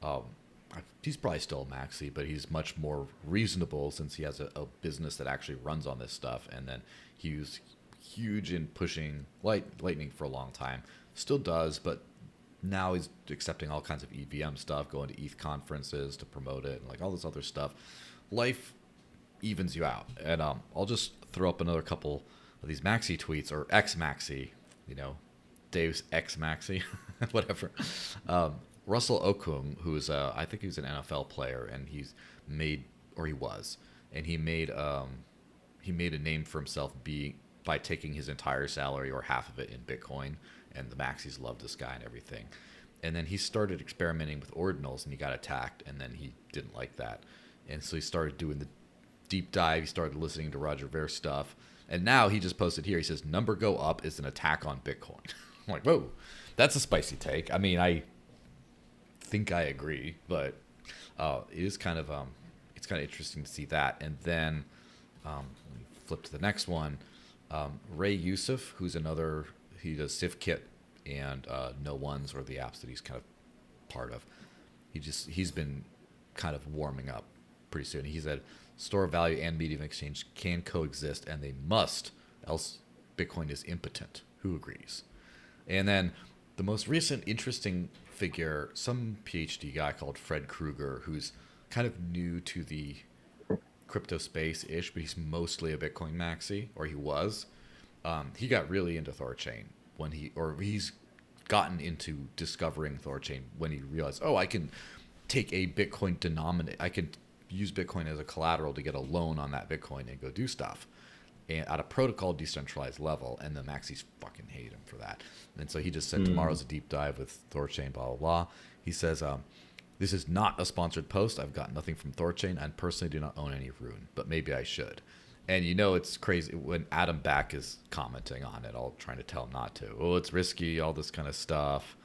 um, he's probably still a maxi, but he's much more reasonable since he has a business that actually runs on this stuff. And then he was huge in pushing Lightning for a long time. Still does, but now he's accepting all kinds of EVM stuff, going to ETH conferences to promote it, and like all this other stuff. Life evens you out. And I'll just throw up another couple of these maxi tweets, or X maxi, you know, Dave's X maxi, whatever. Russell Okung, who's I think he's an NFL player, and he was, and he made a name for himself by taking his entire salary or half of it in Bitcoin, and the maxis love this guy and everything. And then he started experimenting with ordinals, and he got attacked, and then he didn't like that, and so he started doing the deep dive. He started listening to Roger Ver stuff, and now he just posted here. He says number go up is an attack on Bitcoin. I'm like, whoa, that's a spicy take. I mean, I think I agree, but it is kind of it's kind of interesting to see that. And then let me flip to the next one. Ray Yusuf, who's another, he does SifKit and No Ones, or the apps that he's kind of part of. He's been kind of warming up pretty soon. He said store of value and medium exchange can coexist, and they must, else Bitcoin is impotent. Who agrees? And then the most recent interesting figure, some PhD guy called Fred Krueger, who's kind of new to the crypto space-ish, but he's mostly a Bitcoin maxi, or he was. He got really into Thorchain he's gotten into discovering Thorchain when he realized, oh, I can take a Bitcoin I can use Bitcoin as a collateral to get a loan on that Bitcoin and go do stuff. and at a protocol decentralized level, and the maxis fucking hate him for that. And so he just said tomorrow's a deep dive with Thorchain, blah blah blah. He says, this is not a sponsored post. I've got nothing from Thorchain and personally do not own any Rune, but maybe I should. And it's crazy when Adam Back is commenting on it, all trying to tell him not to. Oh, it's risky, all this kind of stuff,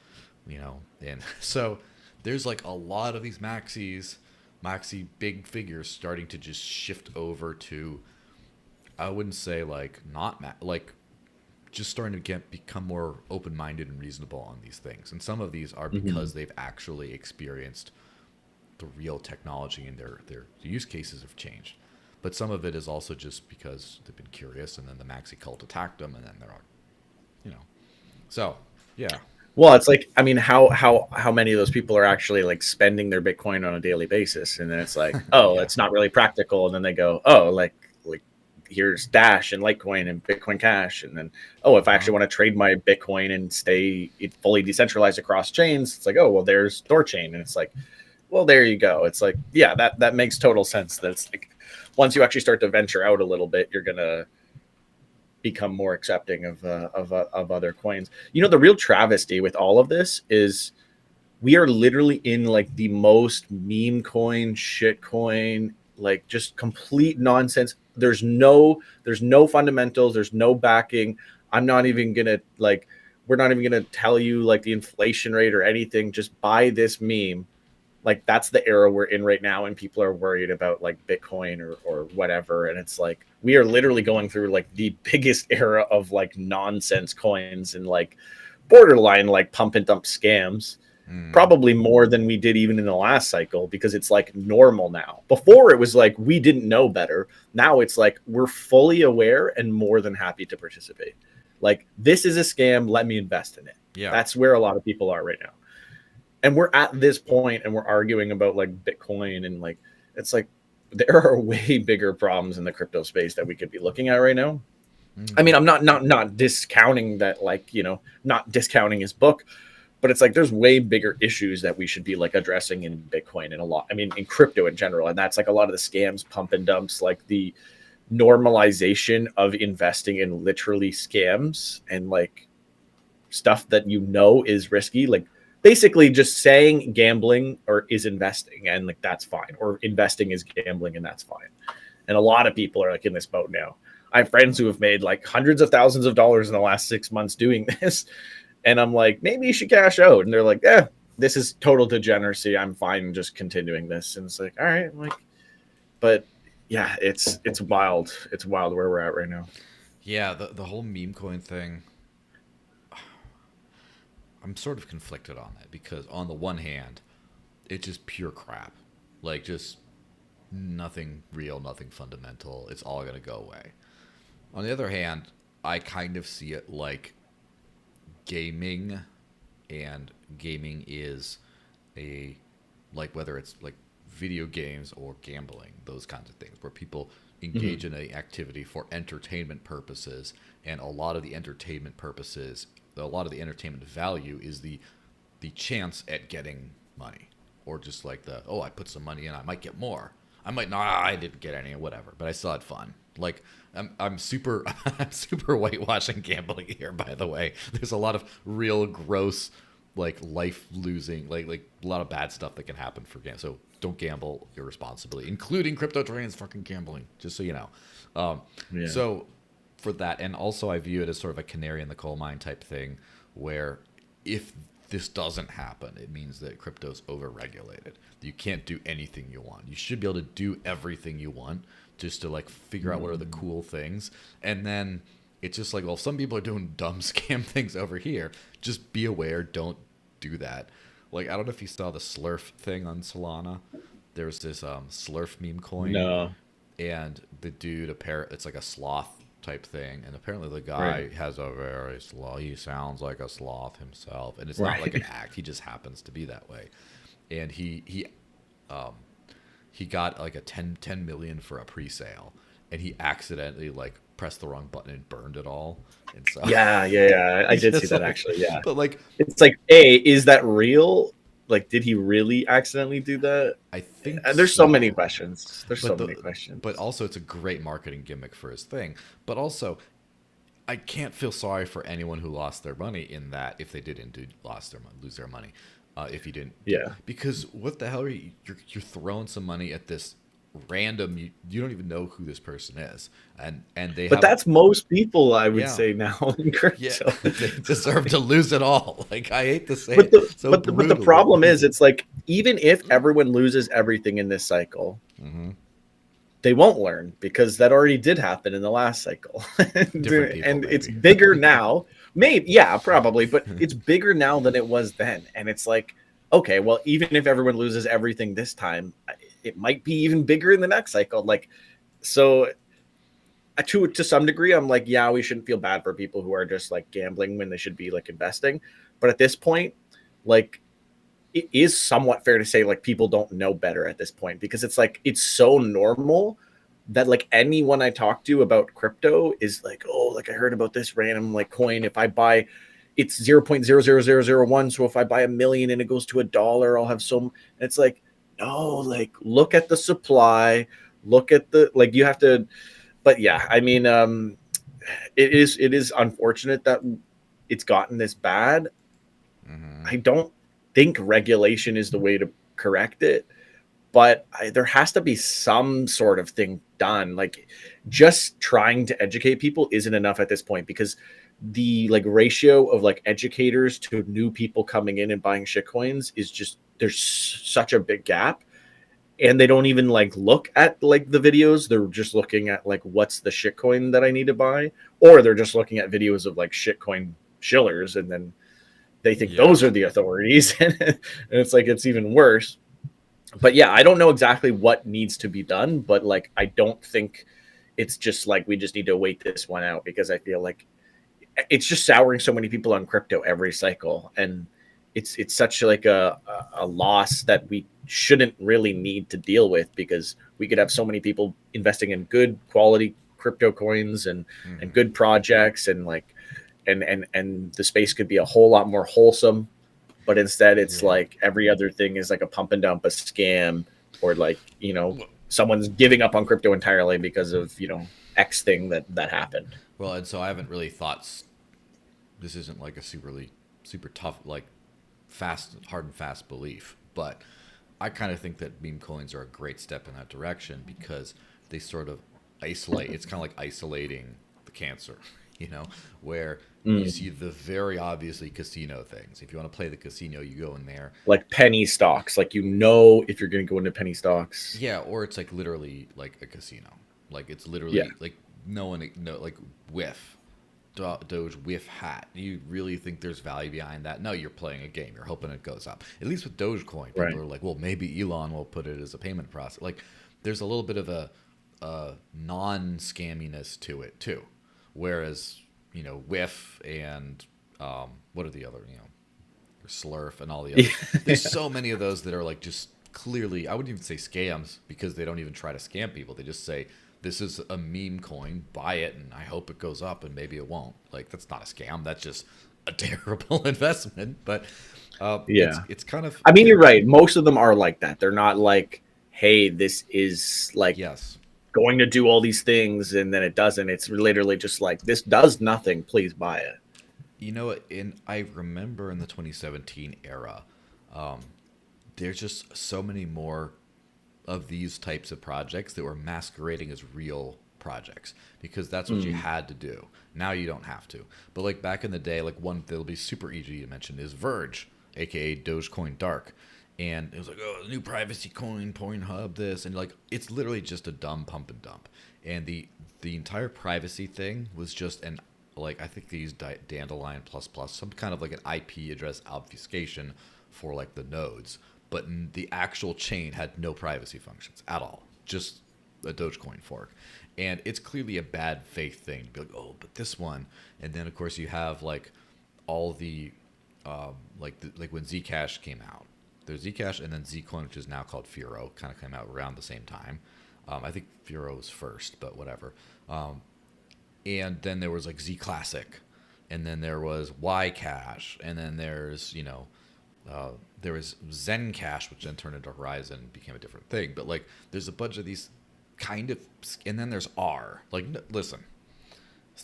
And so there's like a lot of these maxi big figures starting to just shift over to, I wouldn't say like just starting to become more open-minded and reasonable on these things. And some of these are because they've actually experienced the real technology and their use cases have changed. But some of it is also just because they've been curious, and then the maxi cult attacked them, and then they're all, So, yeah. Well, it's like, I mean, how many of those people are actually like spending their Bitcoin on a daily basis, and then it's like, oh, Yeah. it's not really practical, and then they go, oh, like here's Dash and Litecoin and Bitcoin Cash, and then if I actually want to trade my Bitcoin and stay fully decentralized across chains, it's like, oh, well, there's Thorchain, and it's like, well, there you go. It's like, yeah, that makes total sense. That it's like, once you actually start to venture out a little bit, you're gonna become more accepting of other coins. The real travesty with all of this is we are literally in like the most meme coin, shit coin, like just complete nonsense. There's no fundamentals. There's no backing. We're not even gonna tell you like the inflation rate or anything. Just buy this meme. Like that's the era we're in right now, and people are worried about like Bitcoin or whatever. And it's like we are literally going through like the biggest era of like nonsense coins and like borderline like pump and dump scams, probably more than we did even in the last cycle, because it's like normal now. Before it was like we didn't know better. Now it's like we're fully aware and more than happy to participate. Like this is a scam. Let me invest in it. Yeah. That's where a lot of people are right now. And we're at this point and we're arguing about like Bitcoin, and like it's like there are way bigger problems in the crypto space that we could be looking at right now. I mean, I'm not discounting that, like, not discounting his book, but it's like there's way bigger issues that we should be like addressing in Bitcoin and in crypto in general. And that's like a lot of the scams, pump and dumps, like the normalization of investing in literally scams and like stuff that is risky. Like basically just saying gambling is investing, and like that's fine, or investing is gambling and that's fine. And a lot of people are like in this boat now. I have friends who have made like hundreds of thousands of dollars in the last 6 months doing this, and I'm like, maybe you should cash out, and they're like, this is total degeneracy, I'm fine just continuing this. And it's like, all right, like, but yeah, it's wild where we're at right now. Yeah, the whole meme coin thing, I'm sort of conflicted on that, because on the one hand, it's just pure crap. Like, just nothing real, nothing fundamental. It's all going to go away. On the other hand, I kind of see it like gaming, and gaming is whether it's like video games or gambling, those kinds of things, where people engage in an activity for entertainment purposes, and a lot of the entertainment value is the chance at getting money, or just like I put some money in, I might get more. I might not. I didn't get any, whatever, but I still had fun. Like I'm super whitewashing gambling here, by the way. There's a lot of real gross, like life losing, like a lot of bad stuff that can happen for gambling. So don't gamble irresponsibly, including crypto trading is fucking gambling, just so you know. So for that, and also I view it as sort of a canary in the coal mine type thing, where if this doesn't happen, it means that crypto's overregulated. You can't do anything you want. You should be able to do everything you want, just to like figure out what are the cool things. And then it's just like, well, some people are doing dumb scam things over here. Just be aware, don't do that. Like, I don't know if you saw the Slurf thing on Solana. There's this Slurf meme coin. No. And the dude, it's like a sloth type thing, and apparently the guy has a very he sounds like a sloth himself, and it's not like an act, he just happens to be that way. And he got like a 10 million for a pre-sale, and he accidentally like pressed the wrong button and burned it all. And so yeah I did see that, actually. Yeah, but like it's like, is that real? Like, did he really accidentally do that? I think There's so many so. questions. There's so But many but questions. also it's a great marketing gimmick for his thing. But also I can't feel sorry for anyone who lost their money in that if they did indeed lose their money, if you didn't do, Yeah. because what the hell are you're throwing some money at this random, you don't even know who this person is, and they But have, that's most people, I would yeah, say, now in yeah, crypto. they deserve to lose it all. Like, I hate to say But it the so but the brutally. problem is, it's like even if everyone loses everything in this cycle, Hmm. they won't learn because that already did happen in the last cycle. Different people And it's maybe. bigger now. Maybe, yeah, probably, but it's bigger now than it was then. And it's like, okay, well, even if everyone loses everything this time, it might be even bigger in the next cycle. Like, so to some degree, I'm like, yeah, we shouldn't feel bad for people who are just like gambling when they should be like investing. But at this point, like, it is somewhat fair to say like people don't know better at this point, because it's like it's so normal that like anyone I talk to about crypto is like, oh, like I heard about this random like coin. If I buy, it's 0.00001. So if I buy 1 million and it goes to $1, I'll have some. And it's like, no, like look at the supply, look at the, like you have to. But yeah, I mean, it is unfortunate that it's gotten this bad. Hmm. I don't think regulation is the way to correct it, but there has to be some sort of thing done. Like, just trying to educate people isn't enough at this point, because the like ratio of like educators to new people coming in and buying shitcoins is just, there's such a big gap, and they don't even like look at like the videos. They're just looking at like, what's the shitcoin that I need to buy, or they're just looking at videos of like shitcoin shillers, and then they think Yeah. those are the authorities. And it's like, it's even worse. But yeah, I don't know exactly what needs to be done, but like I don't think it's just like we just need to wait this one out, because I feel like it's just souring so many people on crypto every cycle, and it's such like a loss that we shouldn't really need to deal with, because we could have so many people investing in good quality crypto coins and Hmm. good projects, and like and the space could be a whole lot more wholesome. But instead it's Yeah. like every other thing is like a pump and dump, a scam, or like, someone's giving up on crypto entirely because of, X thing that happened. Well, and so I haven't really thought this isn't like a super tough, like fast, hard and fast belief, but I kind of think that meme coins are a great step in that direction because they sort of isolate. It's kind of like isolating the cancer, you know, where you Mm. see the very obviously casino things. If you want to play the casino, you go in there. Like penny stocks, like, if you're going to go into penny stocks. Yeah, or it's like literally like a casino. Like it's Yeah. literally like no one, no, like whiff. Doge whiff hat. Do you really think there's value behind that? No, you're playing a game. You're hoping it goes up. At least with Dogecoin, people Right. are like, well, maybe Elon will put it as a payment process. Like, there's a little bit of a non-scamminess to it too. Whereas, whiff and what are the other, slurf and all the other. There's so many of those that are like just clearly, I wouldn't even say scams because they don't even try to scam people. They just say, this is a meme coin, buy it, and I hope it goes up, and maybe it won't. Like, that's not a scam. That's just a terrible investment. But Yeah. it's kind of, I mean, you're right. Most of them are like that. They're not like, hey, this is like yes. going to do all these things, and then it doesn't. It's literally just like, this does nothing. Please buy it. I remember in the 2017 era, um, there's just so many more of these types of projects that were masquerading as real projects because that's what you Mm. had to do. Now you don't have to. But like back in the day, like one that'll be super easy to mention is Verge, aka Dogecoin Dark. And it was like, oh, new privacy coin, Pornhub, this, and like it's literally just a dumb pump and dump. And the entire privacy thing was just an, like, I think they used Dandelion plus plus, some kind of like an IP address obfuscation for like the nodes, but the actual chain had no privacy functions at all, just a Dogecoin fork. And it's clearly a bad faith thing to be like, oh, but this one. And then of course you have like all the like when Zcash came out. There's Zcash and then Zcoin, which is now called Furo, kind of came out around the same time. I think Furo was first, but whatever. And then there was like Z Classic, and then there was Y Cash, and then there's there was Zen Cash, which then turned into Horizon, became a different thing. But like, there's a bunch of these kind of, and then there's R. Like, listen.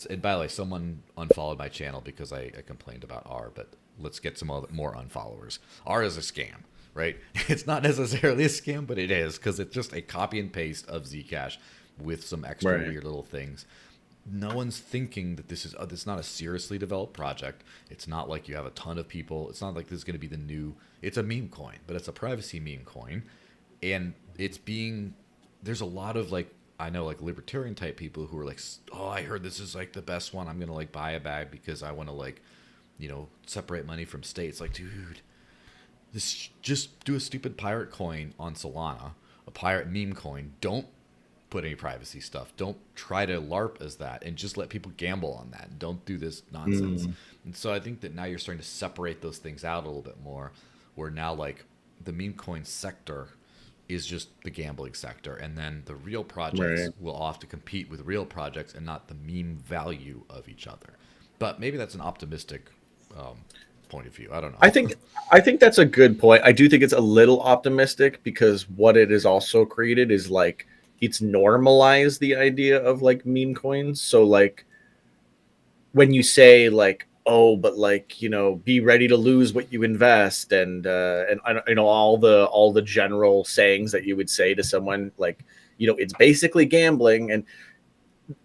And by the way, someone unfollowed my channel because I complained about R. But let's get some more unfollowers. R is a scam, right? It's not necessarily a scam, but it is, because it's just a copy and paste of Zcash with some extra Right. weird little things. No one's thinking that this is not a seriously developed project. It's not like you have a ton of people. It's not like this is going to be the new. It's a meme coin, but it's a privacy meme coin, and it's being. There's a lot of like, I know like libertarian type people who are like, oh, I heard this is like the best one. I'm gonna like buy a bag because I want to like, separate money from states. Like, dude, this just do a stupid pirate coin on Solana, a pirate meme coin. Don't put any privacy stuff. Don't try to LARP as that, and just let people gamble on that. Don't do this nonsense. Mm, And so I think that now you're starting to separate those things out a little bit more, where now like the meme coin sector is just the gambling sector, and then the real projects right. will often compete with real projects and not the meme value of each other. But maybe that's an optimistic um, point of view. I don't I know. think I think that's a good point. I do think it's a little optimistic because what it has also created is like it's normalized the idea of like meme coins. So like when you say like, oh, but like, be ready to lose what you invest, and all the general sayings that you would say to someone, like, it's basically gambling. And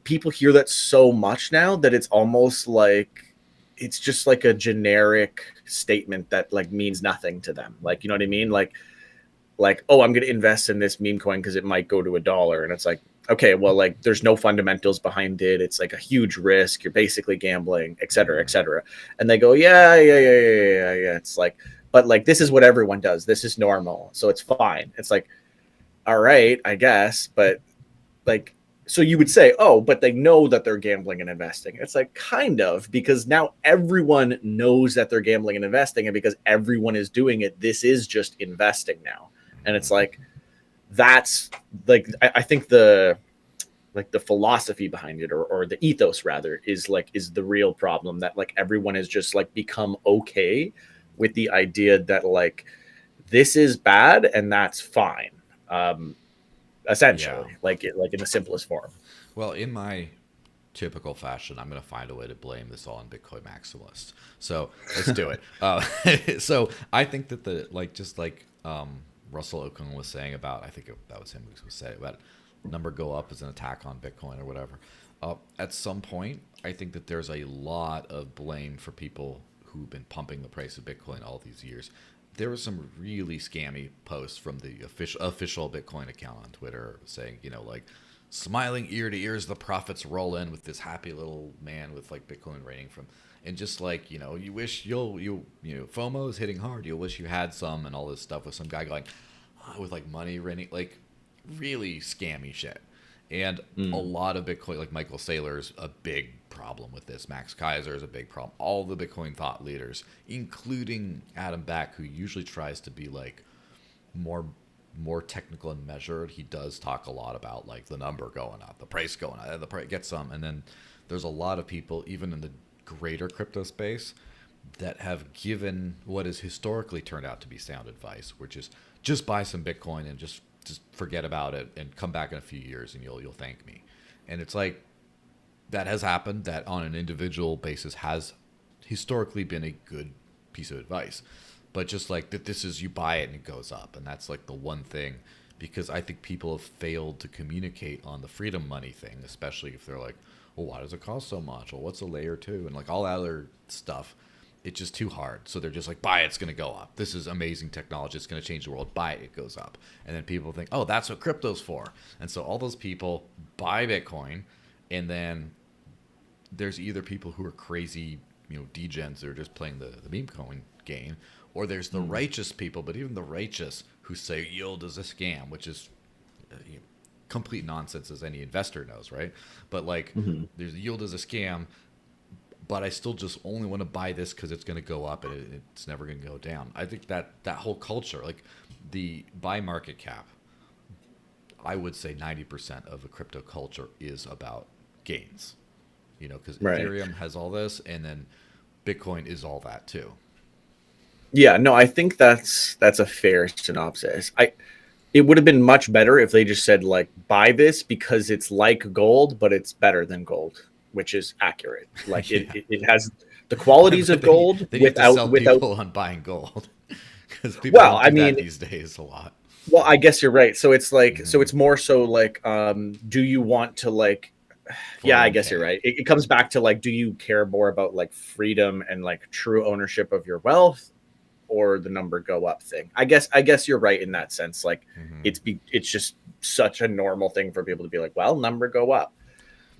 people hear that so much now that it's almost like it's just like a generic statement that like means nothing to them. Like, you know what I mean? Like, oh, I'm going to invest in this meme coin because it might go to $1. And it's like, okay, well, like there's no fundamentals behind it. It's like a huge risk. You're basically gambling, et cetera, et Mm, cetera. And they go, yeah, yeah, yeah, yeah, yeah, yeah. It's like, but like, this is what everyone does. This is normal. So it's fine. It's like, all right, I guess. But like, so you would say, oh, but they know that they're gambling and investing. It's like, kind of, because now everyone knows that they're gambling and investing, and because everyone is doing it, this is just investing now. And it's mm, like, that's like, I think the philosophy behind it, or the ethos rather, is the real problem, that like everyone has just like become okay with the idea that like this is bad and that's fine. um yeah. Essentially, like in the simplest form. Well, in my typical fashion, I'm going to find a way to blame this all on Bitcoin maximalists. So let's do it. So I think that Russell Okung was saying about, I think that was him who was saying about number go up as an attack on Bitcoin or whatever. At some point, I think that there's a lot of blame for people who've been pumping the price of Bitcoin all these years. There were some really scammy posts from the official Bitcoin account on Twitter saying, like, smiling ear to ear as the profits roll in with this happy little man with like Bitcoin raining from, and just like, you wish FOMO is hitting hard. You'll wish you had some, and all this stuff with some guy going with like money raining, like really scammy shit. And a Mm, lot of Bitcoin, like Michael Saylor's a big problem with this. Max Kaiser is a big problem. All the Bitcoin thought leaders, including Adam Back, who usually tries to be like more more technical and measured. He does talk a lot about like the number going up, the price going up, the price get some, and then there's a lot of people, even in the greater crypto space, that have given what has historically turned out to be sound advice, which is just buy some Bitcoin and just forget about it and come back in a few years and you'll thank me. And it's like that has happened. That on an individual basis has historically been a good piece of advice. But just like that, this is, you buy it and it goes up, and that's like the one thing, because I think people have failed to communicate on the freedom money thing, especially if they're like, well, why does it cost so much? Well, what's a layer two? And like all that other stuff, it's just too hard. So they're just like, buy it, it's going to go up. This is amazing technology. It's going to change the world. Buy it, it goes up. And then people think, oh, that's what crypto's for. And so all those people buy Bitcoin, and then there's either people who are crazy, degens that are just playing the meme coin game, or there's the mm, righteous people, but even the righteous who say yield is a scam, which is complete nonsense, as any investor knows, right? But like, mm-hmm. there's yield is a scam, but I still just only want to buy this because it's going to go up and it's never going to go down. I think that whole culture, like the buy market cap, I would say 90% of the crypto culture is about gains, because Right. Ethereum has all this, and then Bitcoin is all that too. Yeah, no, I think that's a fair synopsis. It would have been much better if they just said like buy this because it's like gold, but it's better than gold, which is accurate. Like Yeah. it has the qualities But of gold they need to sell without. people on buying gold because people Well, don't I do that mean, these days a lot. well, I guess you're right. So it's like so Mm-hmm. it's more so like do you want to like yeah, I guess you're 401k. right. It comes back to like do you care more about like freedom and like true ownership of your wealth or the number go up thing. I guess you're right in that sense. Like Mm-hmm. it's just such a normal thing for people to be like, well, number go up.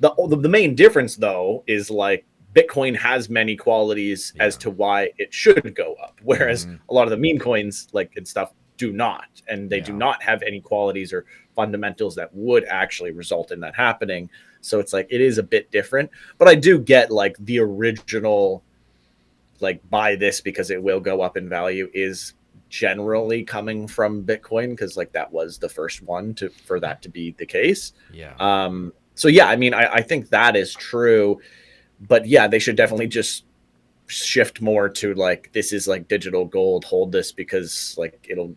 The main difference though is like Bitcoin has many qualities as Yeah. to why it should go up, whereas Mm-hmm. a lot of the meme coins like and stuff do not, and they do Yeah. not have any qualities or fundamentals that would actually result in that happening. So it's like it is a bit different, but I do get like the original like buy this because it will go up in value is generally coming from Bitcoin because like that was the first one to for that to be the case. Yeah. So yeah, I mean, I think that is true, but yeah, they should definitely just shift more to like this is like digital gold. Hold this because like it'll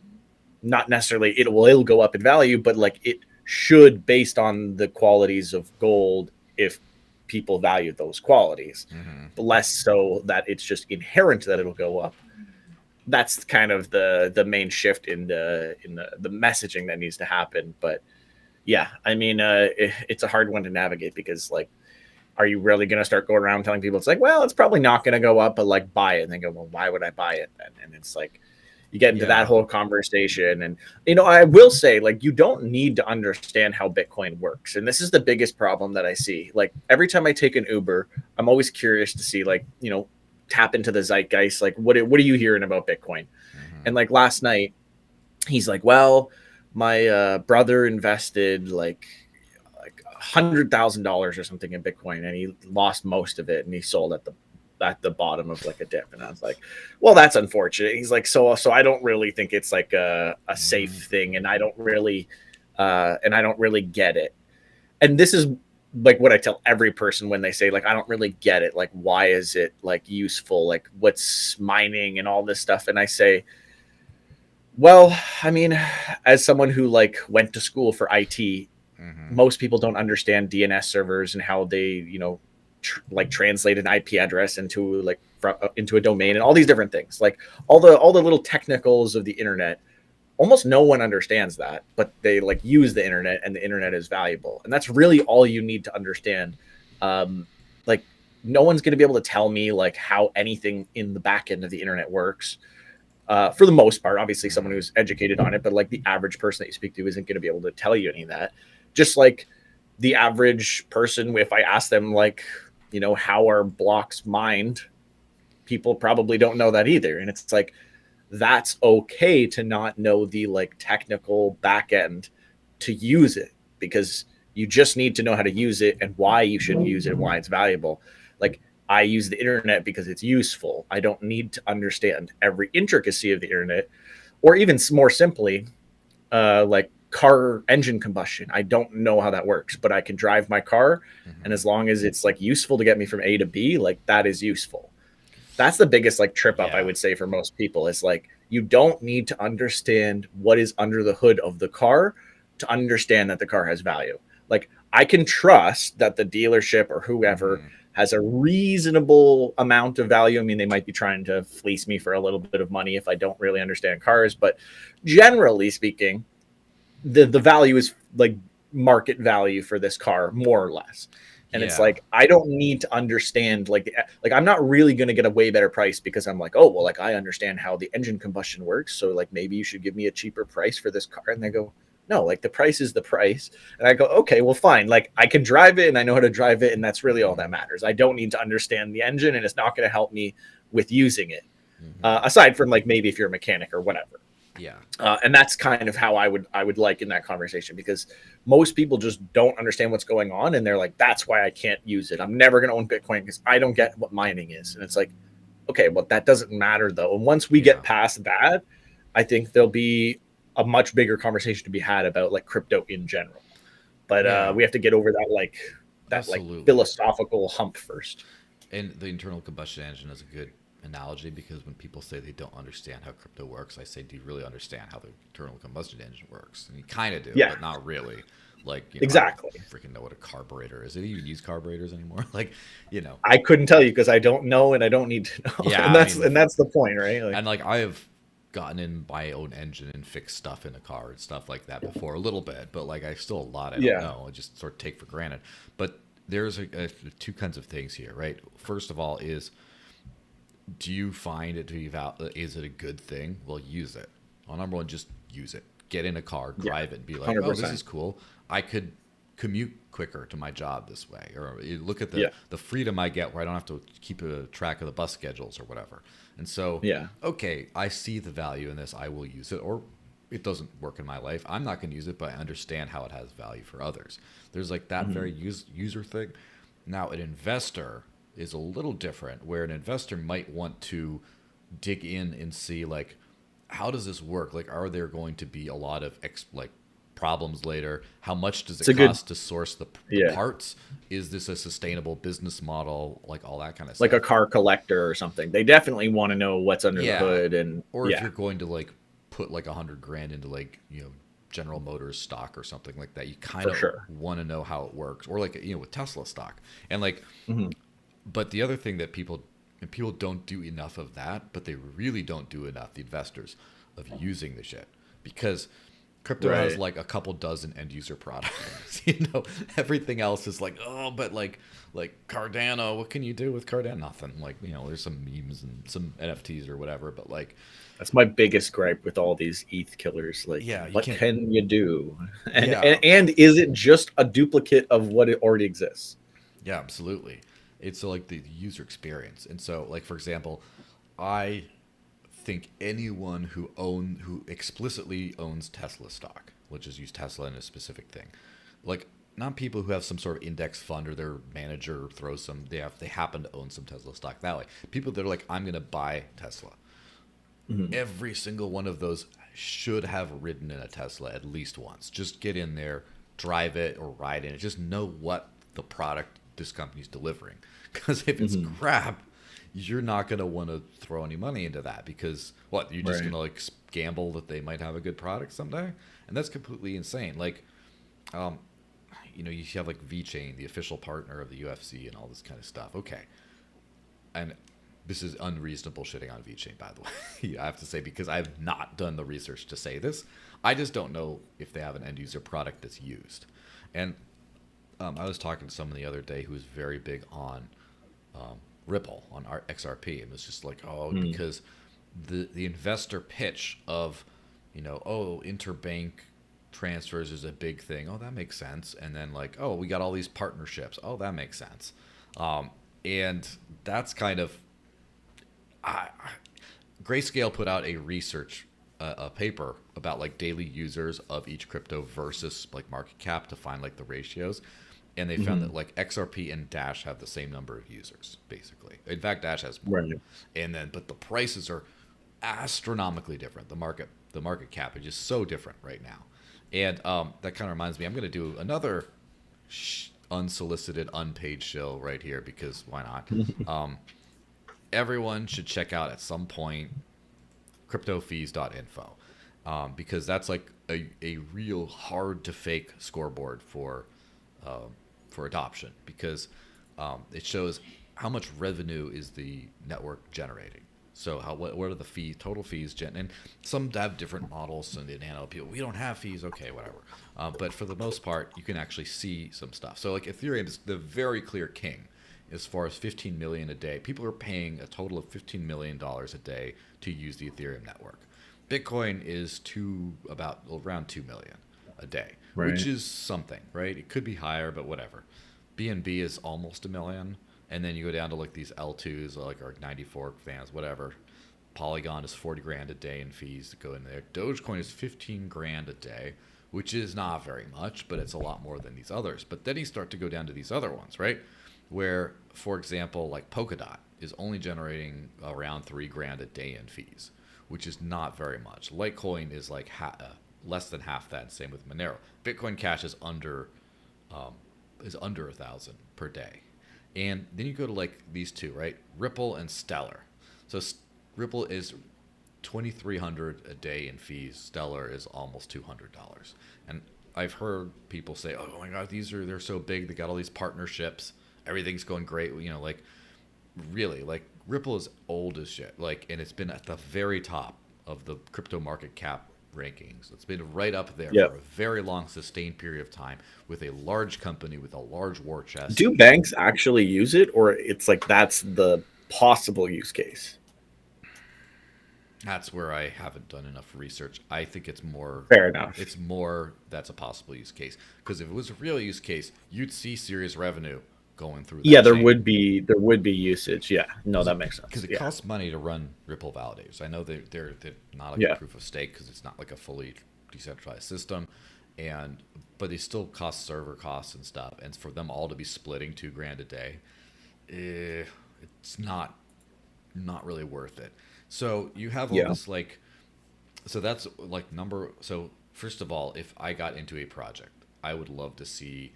not necessarily it'll go up in value, but like it should based on the qualities of gold if people value those qualities, Mm-hmm. but less so that it's just inherent that it'll go up. That's kind of the main shift in the messaging that needs to happen. But yeah, I mean, it's a hard one to navigate because like, are you really going to start going around telling people it's like, well, it's probably not going to go up, but like buy it, and they go, well, why would I buy it then? And it's like you get into that Yeah. whole conversation, and I will say like you don't need to understand how Bitcoin works, and this is the biggest problem that I see. Like every time I take an Uber, I'm always curious to see like tap into the zeitgeist, like what are you hearing about Bitcoin? Mm-hmm. And like last night he's like, well, my brother invested like $100,000 or something in Bitcoin, and he lost most of it, and he sold at the bottom of like a dip. And I was like, well, that's unfortunate. He's like, so I don't really think it's like a Mm-hmm. safe thing, and I don't really get it. And this is like what I tell every person when they say like I don't really get it. Like, why is it like useful? Like, what's mining and all this stuff? And I say, well, I mean, as someone who like went to school for IT, Mm-hmm. most people don't understand DNS servers and how they, like translate an IP address into like into a domain and all these different things. Like all the little technicals of the internet. Almost no one understands that, but they like use the internet, and the internet is valuable, and that's really all you need to understand. Like no one's going to be able to tell me like how anything in the back end of the internet works for the most part. Obviously, someone Mm-hmm. who's educated on it, but like the average person that you speak to isn't going to be able to tell you any of that. Just like the average person, if I ask them, like, how are blocks mined, people probably don't know that either. And it's like, that's okay to not know the like technical back end to use it because you just need to know how to use it and why you should use it and why it's valuable. Like I use the internet because it's useful. I don't need to understand every intricacy of the internet, or even more simply, like car engine combustion. I don't know how that works, but I can drive my car, and Mm-hmm. as long as it's like useful to get me from A to B, like that is useful. That's the biggest like trip up I Yeah. would say for most people. Is like you don't need to understand what is under the hood of the car to understand that the car has value. Like I can trust that the dealership or whoever Mm-hmm. has a reasonable amount of value. I mean, they might be trying to fleece me for a little bit of money if I don't really understand cars, but generally speaking, the value is like market value for this car more or less. And it's Yeah. like I don't need to understand like I'm not really going to get a way better price because I'm like, oh well, like I understand how the engine combustion works, so like maybe you should give me a cheaper price for this car. And they go, no, like the price is the price. And I go, okay, well fine, like I can drive it and I know how to drive it, and that's really all Mm-hmm. that matters. I don't need to understand the engine, and it's not going to help me with using it, Mm-hmm. aside from like maybe if you're a mechanic or whatever. Yeah. And that's kind of how I would like in that conversation, because most people just don't understand what's going on, and they're like, that's why I can't use it. I'm never going to own Bitcoin because I don't get what mining is. And it's like, okay, well that doesn't matter though. And once we get Yeah. past that, I think there'll be a much bigger conversation to be had about like crypto in general. But Yeah. we have to get over that like Absolutely. philosophical hump first. And the internal combustion engine is a good analogy, because when people say they don't understand how crypto works, I say, do you really understand how the internal combustion engine works? And you kind of do, Yeah, but not really. Like, I don't exactly. freaking know what a carburetor is. Do they even use carburetors anymore? Like, you know, I couldn't tell you because I don't know and I don't need to know. yeah, And I that's mean, and that's the point, right? Like, and like I have gotten in my own engine and fixed stuff in a car and stuff like that before a little bit, but like I still a lot I don't yeah, know. I just sort of take for granted. But there's two kinds of things here, right? First of all, is do you find it to be is it a good thing? Well, use it. Well, number one, just use it. Get in a car, yeah, drive it, and be like, oh, this 100%. is cool. I could commute quicker to my job this way. Or you look at Yeah, the freedom I get where I don't have to keep a track of the bus schedules or whatever. And so, yeah, okay, I see the value in this. I will use it. Or it doesn't work in my life. I'm not going to use it, but I understand how it has value for others. There's like that hmm very user thing. Now, an investor is a little different, where an investor might want to dig in and see like, how does this work? Like, are there going to be a lot of like problems later? How much does it's it a good, cost to source the yeah, parts? Is this a sustainable business model? Like all that kind of like a stuff. car collector or something. They definitely want to know what's under the Yeah. hood, and Or if yeah, you're going to like put like 100 grand into like, General Motors stock or something like that, you kind for of sure. want to know how it works. Or like, with Tesla stock. And like, Hmm but the other thing that people don't do enough of that, but they really don't do enough, the investors, of using the shit, because crypto has Right. like a couple dozen end user products. Everything else is like, oh, but like Cardano, what can you do with Cardano? Nothing. Like, there's some memes and some NFTs or whatever, but like, That's my biggest gripe with all these ETH killers. Like, yeah, you what can't. can you do? And, Yeah, and and is it just a duplicate of what it already exists? yeah, absolutely. It's like the user experience, and so like for example, I think anyone who explicitly owns Tesla stock, which is use Tesla in a specific thing, like not people who have some sort of index fund or their manager throws some they happen to own some Tesla stock that way. People that are like, I'm gonna buy Tesla. Mhm. Every single one of those should have ridden in a Tesla at least once. Just get in there, drive it or ride in it. Just know what the product this company's delivering. Because if it's Mhm. crap, you're not going to want to throw any money into that, because what, you're just going Right. to like gamble that they might have a good product someday, and that's completely insane. Like, um, you have like VeChain, the official partner of the UFC, and all this kind of stuff. Okay, and this is unreasonable shitting on VeChain, by the way. I have to say, because I've not done the research to say this. I just don't know if they have an end user product that's used. And I was talking to someone the other day who was very big on Ripple on our XRP, and was just like, oh, Mhm. because the investor pitch of, oh, interbank transfers is a big thing. Oh, that makes sense. And then like, oh, we got all these partnerships. Oh, that makes sense. Um, and that's kind of I, Grayscale put out a paper about like daily users of each crypto versus like market cap to find like the ratios, and they found that Mhm. like XRP and Dash have the same number of users basically. In fact, Dash has more, Right. and then but the prices are astronomically different. The market cap is just so different right now, and that kind of reminds me, I'm going to do another unsolicited, unpaid show right here, because why not? Everyone should check out at some point cryptofees.info, because that's like a real hard to fake scoreboard for adoption, because it shows how much revenue is the network generating. So what are the total fees and some have different models, and people, we don't have fees, okay, whatever. But for the most part, you can actually see some stuff. So like Ethereum is the very clear king as far as 15 million a day. People are paying a total of $15 million a day to use the Ethereum network. Bitcoin is about around 2 million a day, which Right. is something, right? It could be higher, but whatever. BNB is almost a million, and then you go down to like these L2s, like our 94 fans, whatever. Polygon is 40 grand a day in fees to go in there. Dogecoin is 15 grand a day, which is not very much, but it's a lot more than these others. But then you start to go down to these other ones, right? Where, for example, like Polkadot is only generating around 3 grand a day in fees, which is not very much. Litecoin is like less than half that. Same with Monero. Bitcoin Cash is under 1,000 per day. And then you go to like these two, right? Ripple and Stellar. So Ripple is 2,300 a day in fees. Stellar is almost $200. And I've heard people say, "Oh my God, they're so big. They got all these partnerships. Everything's going great." You know, like really, like Ripple is old as shit. Like, and it's been at the very top of the crypto market cap rankings. It's been right up there Yeah. for a very long, sustained period of time with a large company with a large war chest. Do banks actually use it, or it's like that's the possible use case? That's where I haven't done enough research. I think it's more. Fair enough. It's more that's a possible use case. Because if it was a real use case, you'd see serious revenue going through that Yeah, there chain. would be usage. Yeah, no, that makes sense. Because it Yeah, costs money to run Ripple validators. I know they're not like a yeah, proof of stake because it's not like a fully decentralized system, and but they still cost server costs and stuff. And for them all to be splitting $2,000 a day, it's not really worth it. So you have all yeah, this like, so that's like number. So first of all, if I got into a project, I would love to see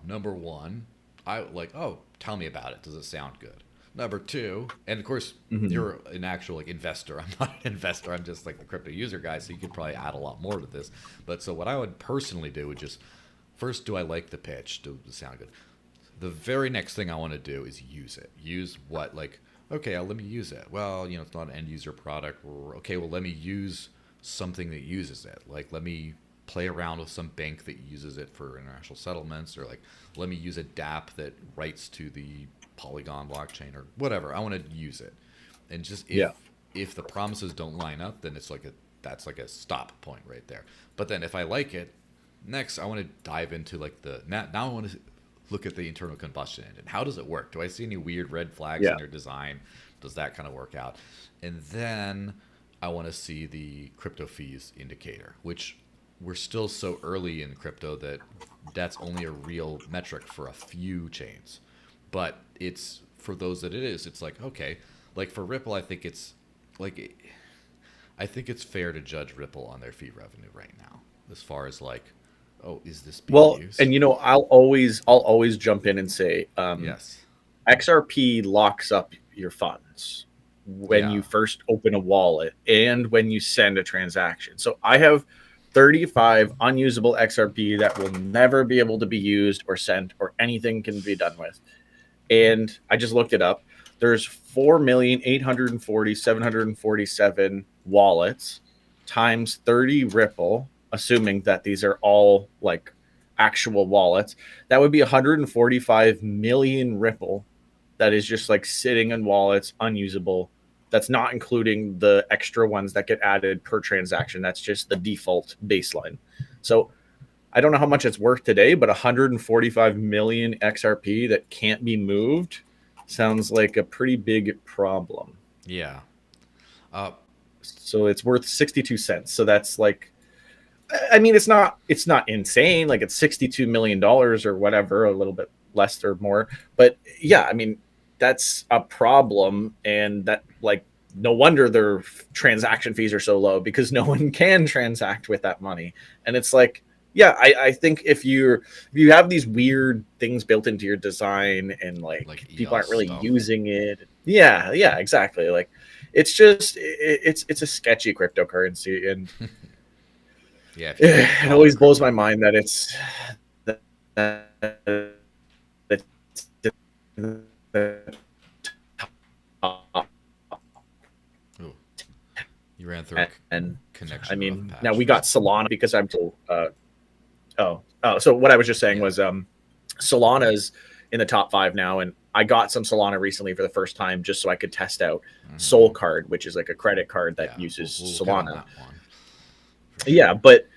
number one. I like, oh, tell me about it. Does it sound good? Number two, and of course, hmm, you're an actual like investor. I'm not an investor. I'm just like the crypto user guy. So you could probably add a lot more to this. But so what I would personally do would just first, do I like the pitch? Does it sound good? The very next thing I want to do is use it. Use what like, okay, let me use it. Well, you know, it's not an end user product. Or, okay, well, let me use something that uses it. Like, let me play around with some bank that uses it for international settlements, or like, let me use a DApp that writes to the Polygon blockchain or whatever. I want to use it, and just yeah, if the promises don't line up, then it's like that's like a stop point right there. But then if I like it, next I want to dive into like now I want to look at the internal combustion engine. How does it work? Do I see any weird red flags in yeah, their design? Does that kind of work out? And then I want to see the crypto fees indicator, which we're still so early in crypto that that's only a real metric for a few chains. But it's for those that it is, it's like, okay, like for Ripple, I think it's like, I think it's fair to judge Ripple on their fee revenue right now, as far as like, oh, is this being Well, used? and I'll always jump in and say, Yes. XRP locks up your funds when Yeah. you first open a wallet and when you send a transaction. So I have 35 unusable XRP that will never be able to be used or sent or anything can be done with. And I just looked it up. There's 4,840,747 wallets times 30 Ripple, assuming that these are all like actual wallets. That would be 145 million Ripple that is just like sitting in wallets, unusable. That's not including the extra ones that get added per transaction. That's just the default baseline. So I don't know how much it's worth today, but 145 million XRP that can't be moved sounds like a pretty big problem. Yeah. Uh, So it's worth 62 cents. So that's like, I mean, it's not insane. Like it's $62 million or whatever, a little bit less or more. But yeah, I mean, that's a problem. And that like, no wonder their transaction fees are so low because no one can transact with that money. And it's like, yeah, I think if you have these weird things built into your design and like like people EOS aren't really stuff. using it, yeah, exactly. Like it's just it's a sketchy cryptocurrency, and Yeah, if you can't it call it always blows my crypto. mind that it's that it's the top Ooh, you ran through a 10. I connection rough mean, now patch we for a got second. Solana because I'm told. So what I was just saying Yeah. was Solana's in the top 5 now, and I got some Solana recently for the first time just so I could test out Soul Hmm. Card, which is like a credit card that Yeah. uses We'll hit on Solana. that one for Yeah, sure. but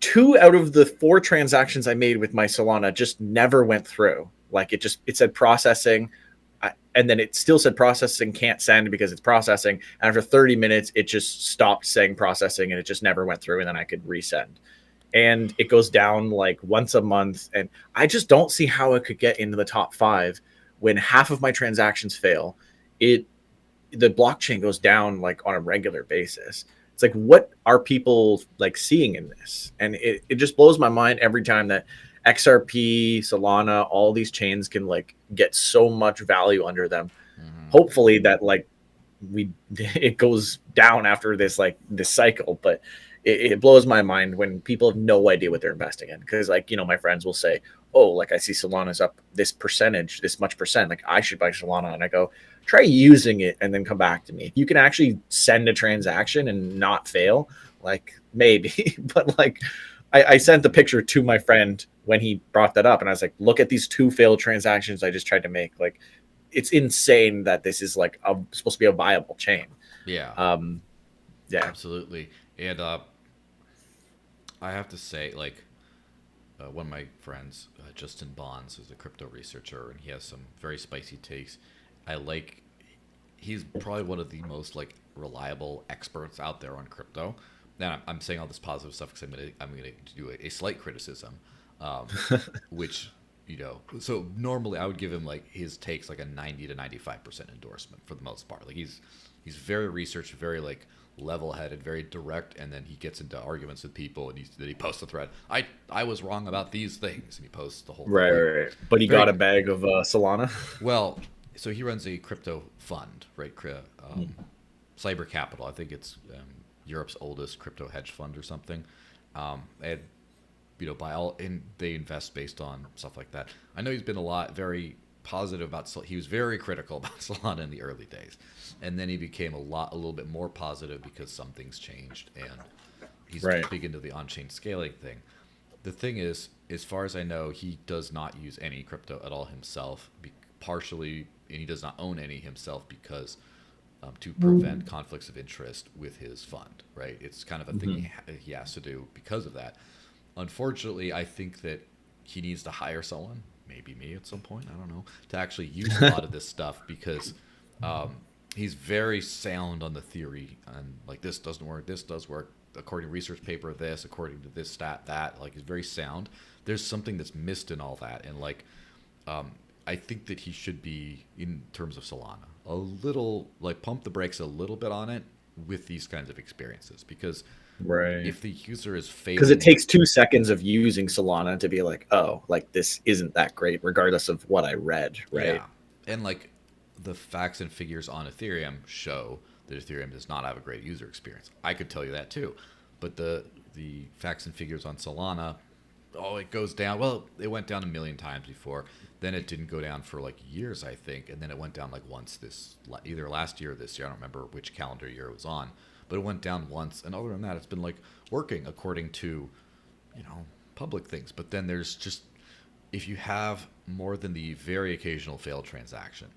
2 out of the 4 transactions I made with my Solana just never went through. Like it said processing, and then it still said processing can't send because it's processing. And after 30 minutes, it just stopped saying processing and it just never went through. And then I could resend. And it goes down like once a month. And I just don't see how it could get into the top 5 when half of my transactions fail. It The blockchain goes down like on a regular basis. It's like, what are people like seeing in this? And it just blows my mind every time that XRP, Solana, all these chains can like get so much value under them. Hmm. Hopefully that like it goes down after this cycle. But it blows my mind when people have no idea what they're investing in, because my friends will say, oh, like I see Solana's up this percentage, this much percent, like I should buy Solana. And I go, try using it and then come back to me. If you can actually send a transaction and not fail, like maybe. But like I sent the picture to my friend when he brought that up, and I was like, look at these 2 failed transactions I just tried to make. Like, it's insane that this is like supposed to be a viable chain. Yeah. Yeah. Absolutely. And I have to say, like, one of my friends, Justin Bonds, is a crypto researcher, and he has some very spicy takes. He's probably one of the most like reliable experts out there on crypto. Now I'm saying all this positive stuff because I'm gonna do a slight criticism, which so normally I would give him like his takes like a 90 to 95% endorsement for the most part. Like he's very researched, very like level-headed, very direct, and then he gets into arguments with people, and he posts a thread. I was wrong about these things, and he posts the whole thing. Right. But he got a bag of Solana. Well, so he runs a crypto fund, right? Cyber Capital, I think it's Europe's oldest crypto hedge fund or something. And and they invest based on stuff like that. I know he's been very positive about. He was very critical about Solana in the early days, and then he became a little bit more positive because some things changed, and he's big into the on-chain scaling thing. The thing is, as far as I know, he does not use any crypto at all himself, partially, and he does not own any himself because to prevent conflicts of interest with his fund, right? It's kind of a thing he has to do because of that. Unfortunately, I think that he needs to hire someone, maybe me at some point, I don't know, to actually use a lot of this stuff, because he's very sound on the theory, and like, this doesn't work, this does work, according to research paper this, according to this stat that, like, he's very sound. There's something that's missed in all that, and like I think that he should be, in terms of Solana, a little like pump the brakes a little bit on it with these kinds of experiences, because if the user is failing, because it takes 2 seconds of using Solana to be like, oh, like this isn't that great, regardless of what I read, right? Yeah. And like the facts and figures on Ethereum show that Ethereum does not have a great user experience. I could tell you that too, but the facts and figures on Solana, it goes down. Well, it went down a million times before. Then it didn't go down for like years, I think, and then it went down like once either last year or this year. I don't remember which calendar year it was on, but it went down once. And other than that, it's been like working according to, public things. But then there's just, if you have more than the very occasional failed transaction,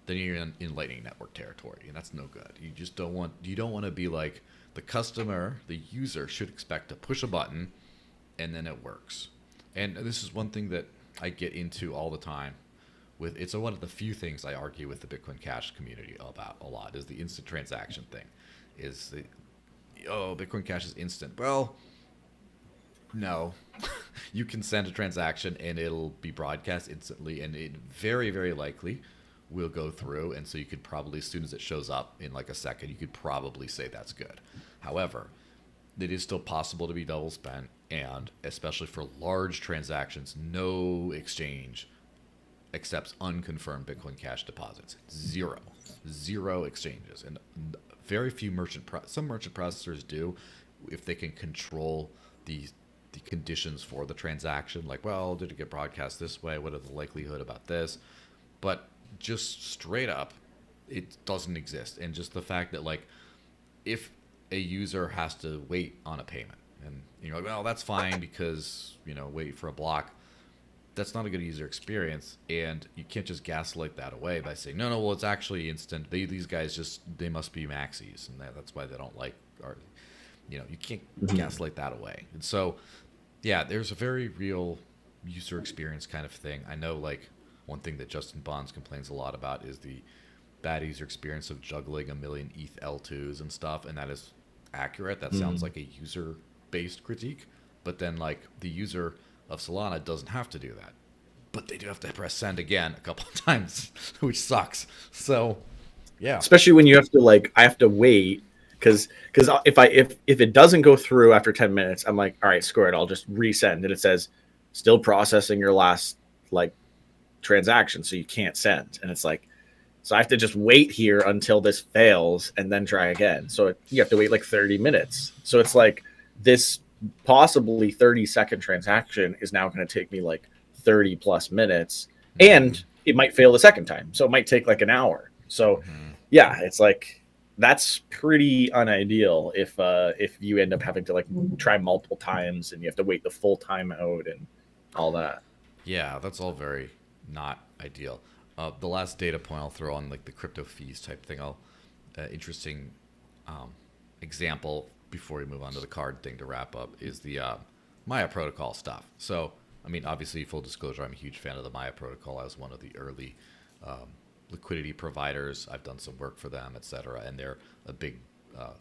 then you're in Lightning Network territory, and that's no good. You just don't want to be like, the customer, the user should expect to push a button and then it works. And this is one thing that I get into all the time it's one of the few things I argue with the Bitcoin Cash community about a lot, is the instant transaction thing. Bitcoin Cash is instant. Well, no. You can send a transaction and it'll be broadcast instantly, and it very, very likely will go through. And so you could probably, as soon as it shows up in like a second, you could probably say that's good. However, it is still possible to be double spent, and especially for large transactions, no exchange accepts unconfirmed Bitcoin Cash deposits. Zero exchanges. And very few some merchant processors do, if they can control the conditions for the transaction, like, well, did it get broadcast this way? What are the likelihood about this? But just straight up, it doesn't exist. And just the fact that, like, if a user has to wait on a payment, and you're like, well, that's fine because, wait for a block, that's not a good user experience. And you can't just gaslight that away by saying, no, well, it's actually instant. These guys they must be maxis, and that's why they don't like our, you can't gaslight that away. And so, yeah, there's a very real user experience kind of thing. I know, like, one thing that Justin Bonds complains a lot about is the bad user experience of juggling a million ETH L2s and stuff, and that is accurate. That sounds like a user-based critique, but then, like, the user of Solana doesn't have to do that, but they do have to press send again a couple of times, which sucks. So, yeah, especially when you have to, like, I have to wait, because if it doesn't go through after 10 minutes, I'm like, all right, screw it, I'll just resend, and it says still processing your last, like, transaction, so you can't send. And it's like, So I have to just wait here until this fails and then try again. So you have to wait like 30 minutes. So it's like this possibly 30-second transaction is now going to take me like 30 plus minutes, and it might fail the second time. So it might take like an hour. So yeah, it's like that's pretty unideal if you end up having to like try multiple times and you have to wait the full time out and all that. Yeah, that's all very not ideal. The last data point I'll throw on like the crypto fees type thing. Interesting um, example before we move on to the card thing to wrap up is the Maya protocol stuff. So, I mean, obviously, full disclosure, I'm a huge fan of the Maya protocol. I was one of the early liquidity providers. I've done some work for them, et cetera, and they're a big,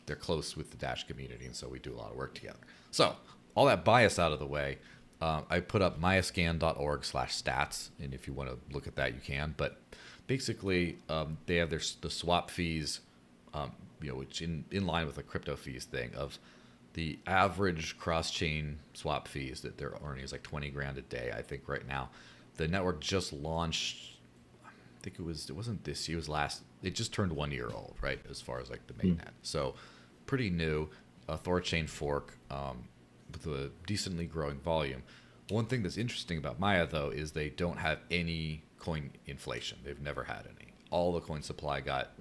they're close with the Dash community, and so we do a lot of work together. So, all that bias out of the way, I put up myascan.org/stats, and if you want to look at that, you can. But basically, they have the swap fees, which in line with the crypto fees thing of the average cross-chain swap fees that they're earning is like 20 grand a day, I think right now. The network just launched, I think it wasn't this year, it was last, it just turned 1 year old, right? As far as like the mainnet. So pretty new, Thorchain fork, with a decently growing volume. One thing that's interesting about Maya though is they don't have any coin inflation. They've never had any. All the coin supply got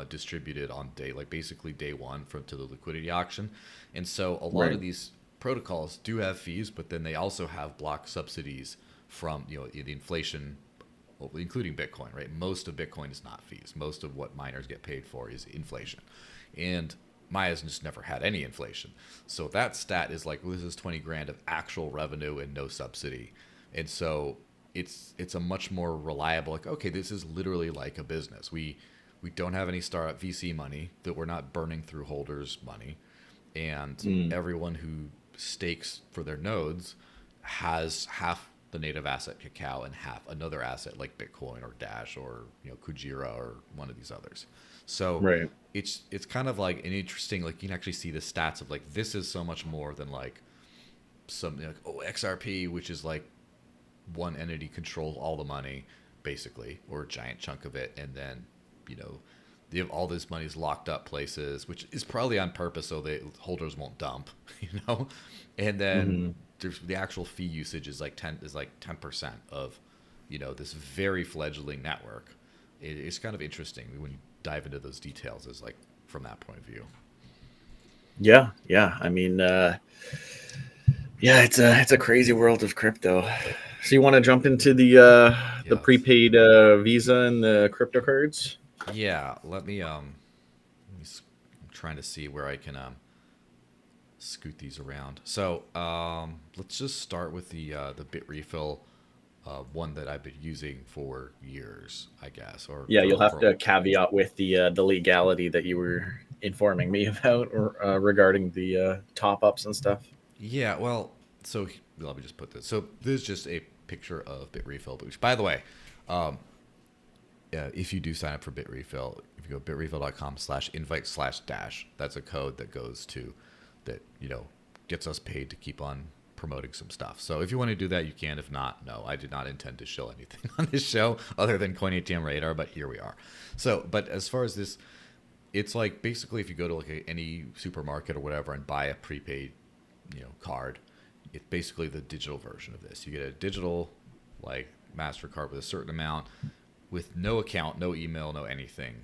distributed on basically day one to the liquidity auction. And so a lot of these protocols do have fees, but then they also have block subsidies from the inflation, including Bitcoin, right? Most of Bitcoin is not fees. Most of what miners get paid for is inflation. And Maya's just never had any inflation. So that stat is like, well, this is 20 grand of actual revenue and no subsidy. And so it's a much more reliable, like, okay, this is literally like a business. We don't have any startup VC money, that we're not burning through holders' money. And everyone who stakes for their nodes has half the native asset cacao and half another asset like Bitcoin or Dash or Kujira or one of these others. So it's kind of like an interesting, like you can actually see the stats of like this is so much more than like something like XRP, which is like one entity controls all the money basically, or a giant chunk of it, and then they have all this money's locked up places, which is probably on purpose so the holders won't dump, and then there's the actual fee usage is like 10% of this very fledgling network. It's kind of interesting when you dive into those details as like from that point of view. Yeah, I mean, it's a crazy world of crypto. So you want to jump into the prepaid Visa and the crypto cards? Yeah, let me I'm trying to see where I can scoot these around. So let's just start with the BitRefill one that I've been using for years, I guess. Or you'll have to caveat with the legality that you were informing me about regarding the top ups and stuff. Yeah, well, so let me just put this. So this is just a picture of BitRefill, which, by the way, if you do sign up for BitRefill, if you go bitrefill.com/invite/dash, that's a code that goes to that gets us paid to keep on promoting some stuff. So if you want to do that, you can. If not, no, I did not intend to show anything on this show other than CoinATMRadar, but here we are. So, but as far as this, it's like basically if you go to like any supermarket or whatever and buy a prepaid, card, it's basically the digital version of this. You get a digital like MasterCard with a certain amount, with no account, no email, no anything.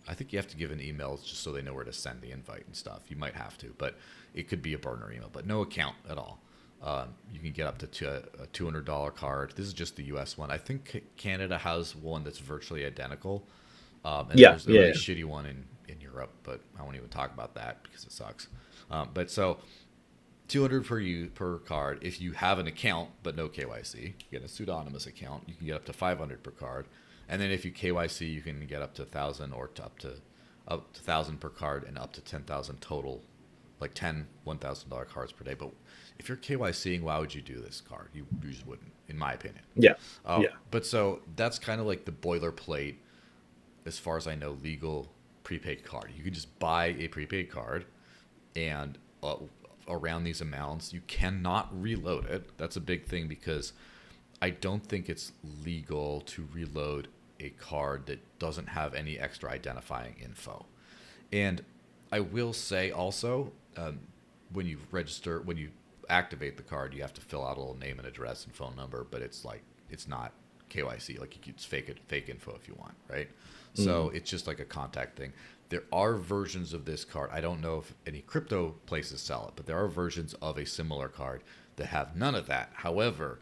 I think you have to give an email just so they know where to send the invite and stuff. You might have to, but it could be a burner email, but no account at all. You can get up to a $200 card. This is just the U.S. one. I think Canada has one that's virtually identical. And there's a really shitty one in Europe, but I won't even talk about that because it sucks. But so $200 per card. If you have an account but no KYC, you get a pseudonymous account, you can get up to $500 per card. And then if you KYC, you can get up to 1,000 or up to 1,000 per card and up to 10,000 total, like 10 $1,000 cards per day. But if you're KYCing, why would you do this card? You just wouldn't, in my opinion. Yeah. But so that's kind of like the boilerplate, as far as I know, legal prepaid card. You can just buy a prepaid card, and around these amounts, you cannot reload it. That's a big thing because I don't think it's legal to reload a card that doesn't have any extra identifying info. And I will say also, when you activate the card, you have to fill out a little name and address and phone number, but it's not KYC. Like, you can fake info if you want, right? So it's just like a contact thing. There are versions of this card. I don't know if any crypto places sell it, but there are versions of a similar card that have none of that. However,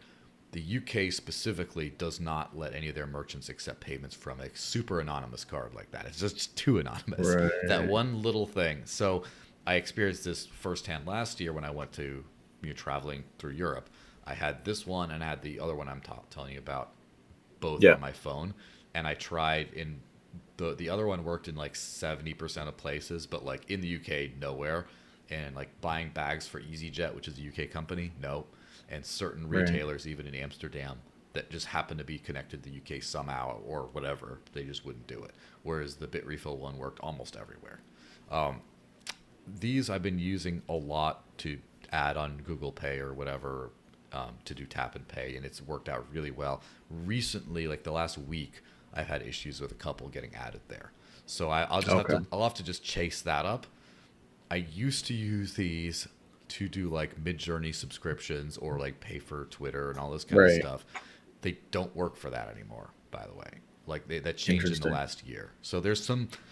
the UK specifically does not let any of their merchants accept payments from a super anonymous card like that. It's just too anonymous. Right. That one little thing. So I experienced this firsthand last year when I went to traveling through Europe. I had this one and I had the other one I'm telling you about, both on my phone. And I tried in the other one worked in like 70% of places, but like in the UK, nowhere. And like buying bags for EasyJet, which is a UK company, no. And certain retailers, even in Amsterdam, that just happen to be connected to the UK somehow or whatever, they just wouldn't do it. Whereas the Bitrefill one worked almost everywhere. These I've been using a lot to add on Google Pay or whatever, to do tap and pay, and it's worked out really well. Recently, like the last week, I've had issues with a couple getting added there. So I'll have to just chase that up. I used to use these to do like Midjourney subscriptions or like pay for Twitter and all this kind of stuff. They don't work for that anymore, by the way. Like that changed in the last year. So there's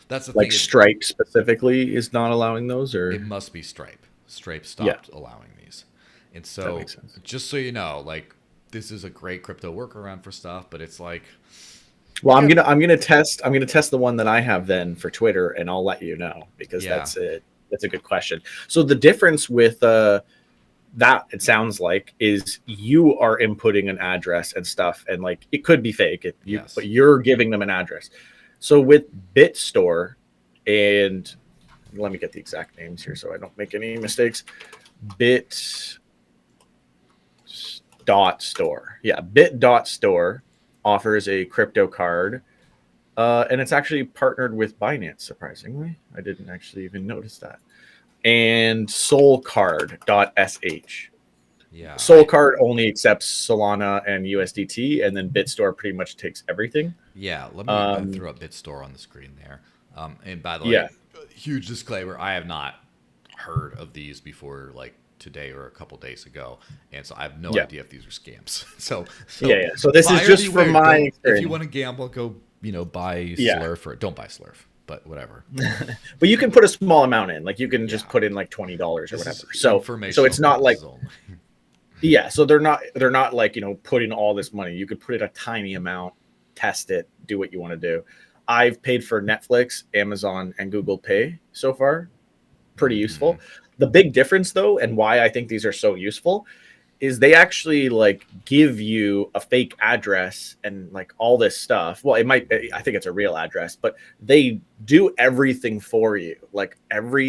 that's the like thing. Stripe specifically is not allowing those, or it must be Stripe. Stripe stopped allowing these. And so that makes sense. Just so you know, like, this is a great crypto workaround for stuff, but it's like, well, I'm gonna test the one that I have then for Twitter, and I'll let you know, because that's it. That's a good question. So the difference with that, it sounds like, is you are inputting an address and stuff, and like it could be fake, but you're giving them an address. So with BitStore, and let me get the exact names here so I don't make any mistakes. Bit.store. Yeah, Bit.store offers a crypto card. And it's actually partnered with Binance, surprisingly. I didn't actually even notice that. And soulcard.sh. Yeah. Soulcard only accepts Solana and USDT, and then BitStore pretty much takes everything. Yeah, let me throw up BitStore on the screen there. And by the way, huge disclaimer, I have not heard of these before, like today or a couple days ago, and so I have no idea if these are scams. So this is just from my experience. If you want to gamble, go buy Slurf, or don't buy Slurf, but whatever. But you can put a small amount in, like you can just put in like $20 or whatever. So it's not like so they're not like put in all this money. You could put in a tiny amount, test it, do what you want to do. I've paid for Netflix, Amazon, and Google Pay so far. Pretty useful. The big difference, though, and why I think these are so useful, is they actually like give you a fake address and like all this stuff. Well, I think it's a real address, but they do everything for you. Like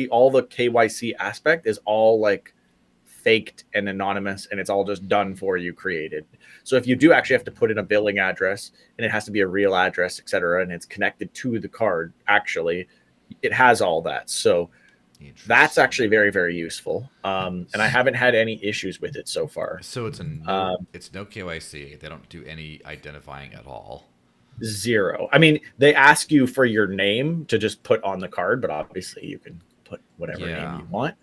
all the KYC aspect is all like faked and anonymous, and it's all just done for you, created. So if you do actually have to put in a billing address, and it has to be a real address, etc., and it's connected to the card, actually, it has all that. So that's actually very, very useful. And I haven't had any issues with it so far. So it's no KYC. They don't do any identifying at all. Zero. I mean, they ask you for your name to just put on the card, but obviously you can put whatever name you want.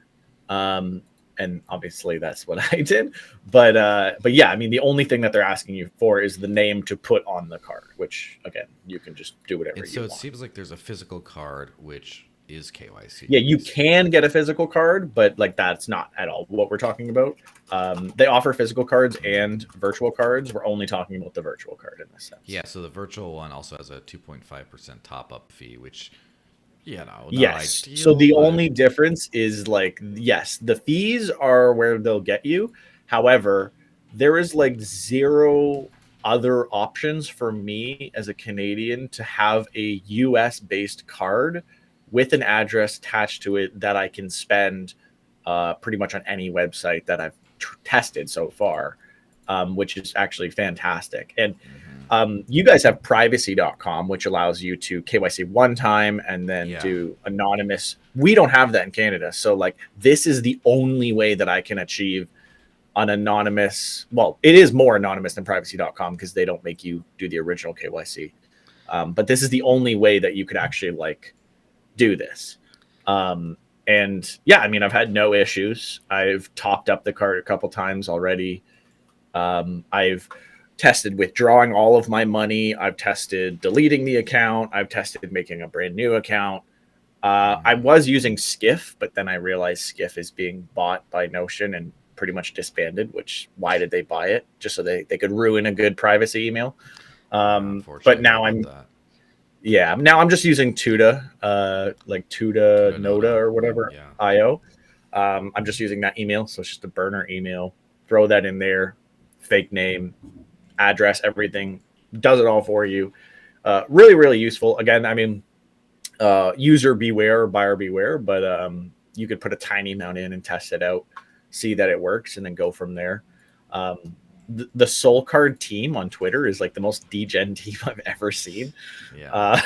And obviously that's what I did. But yeah, I mean, the only thing that they're asking you for is the name to put on the card, which again, you can just do whatever you want. So it seems like there's a physical card, which is KYC. Yeah, you can get a physical card, but like that's not at all what we're talking about. They offer physical cards and virtual cards. We're only talking about the virtual card in this sense. Yeah, so the virtual one also has a 2.5% top-up fee, which, yes. Ideal, so the only difference is like, yes, the fees are where they'll get you. However, there is like zero other options for me as a Canadian to have a US-based card with an address attached to it that I can spend pretty much on any website that I've tested so far, which is actually fantastic. And you guys have privacy.com, which allows you to KYC one time and then do anonymous. We don't have that in Canada. So like this is the only way that I can achieve an anonymous. Well, it is more anonymous than privacy.com because they don't make you do the original KYC. But this is the only way that you could actually like do this. And yeah, I mean, I've had no issues. I've topped up the card a couple times already. I've tested withdrawing all of my money. I've tested deleting the account. I've tested making a brand new account. I was using Skiff, but then I realized Skiff is being bought by Notion and pretty much disbanded, which why did they buy it? Just so they could ruin a good privacy email. Yeah, But unfortunately, I heard now about I'm that. yeah, now I'm just using Tuda, like Tuda Tuda Noda Noda. or whatever Yeah. IO. I'm just using that email, so it's just a burner email. Throw that in there, fake name, address, everything, does it all for you. Really, really useful. Again, I mean, user beware, buyer beware, but you could put a tiny amount in and test it out, see that it works, and then go from there. Um, the Soul Card team on Twitter is like the most degen team I've ever seen. Yeah. Uh,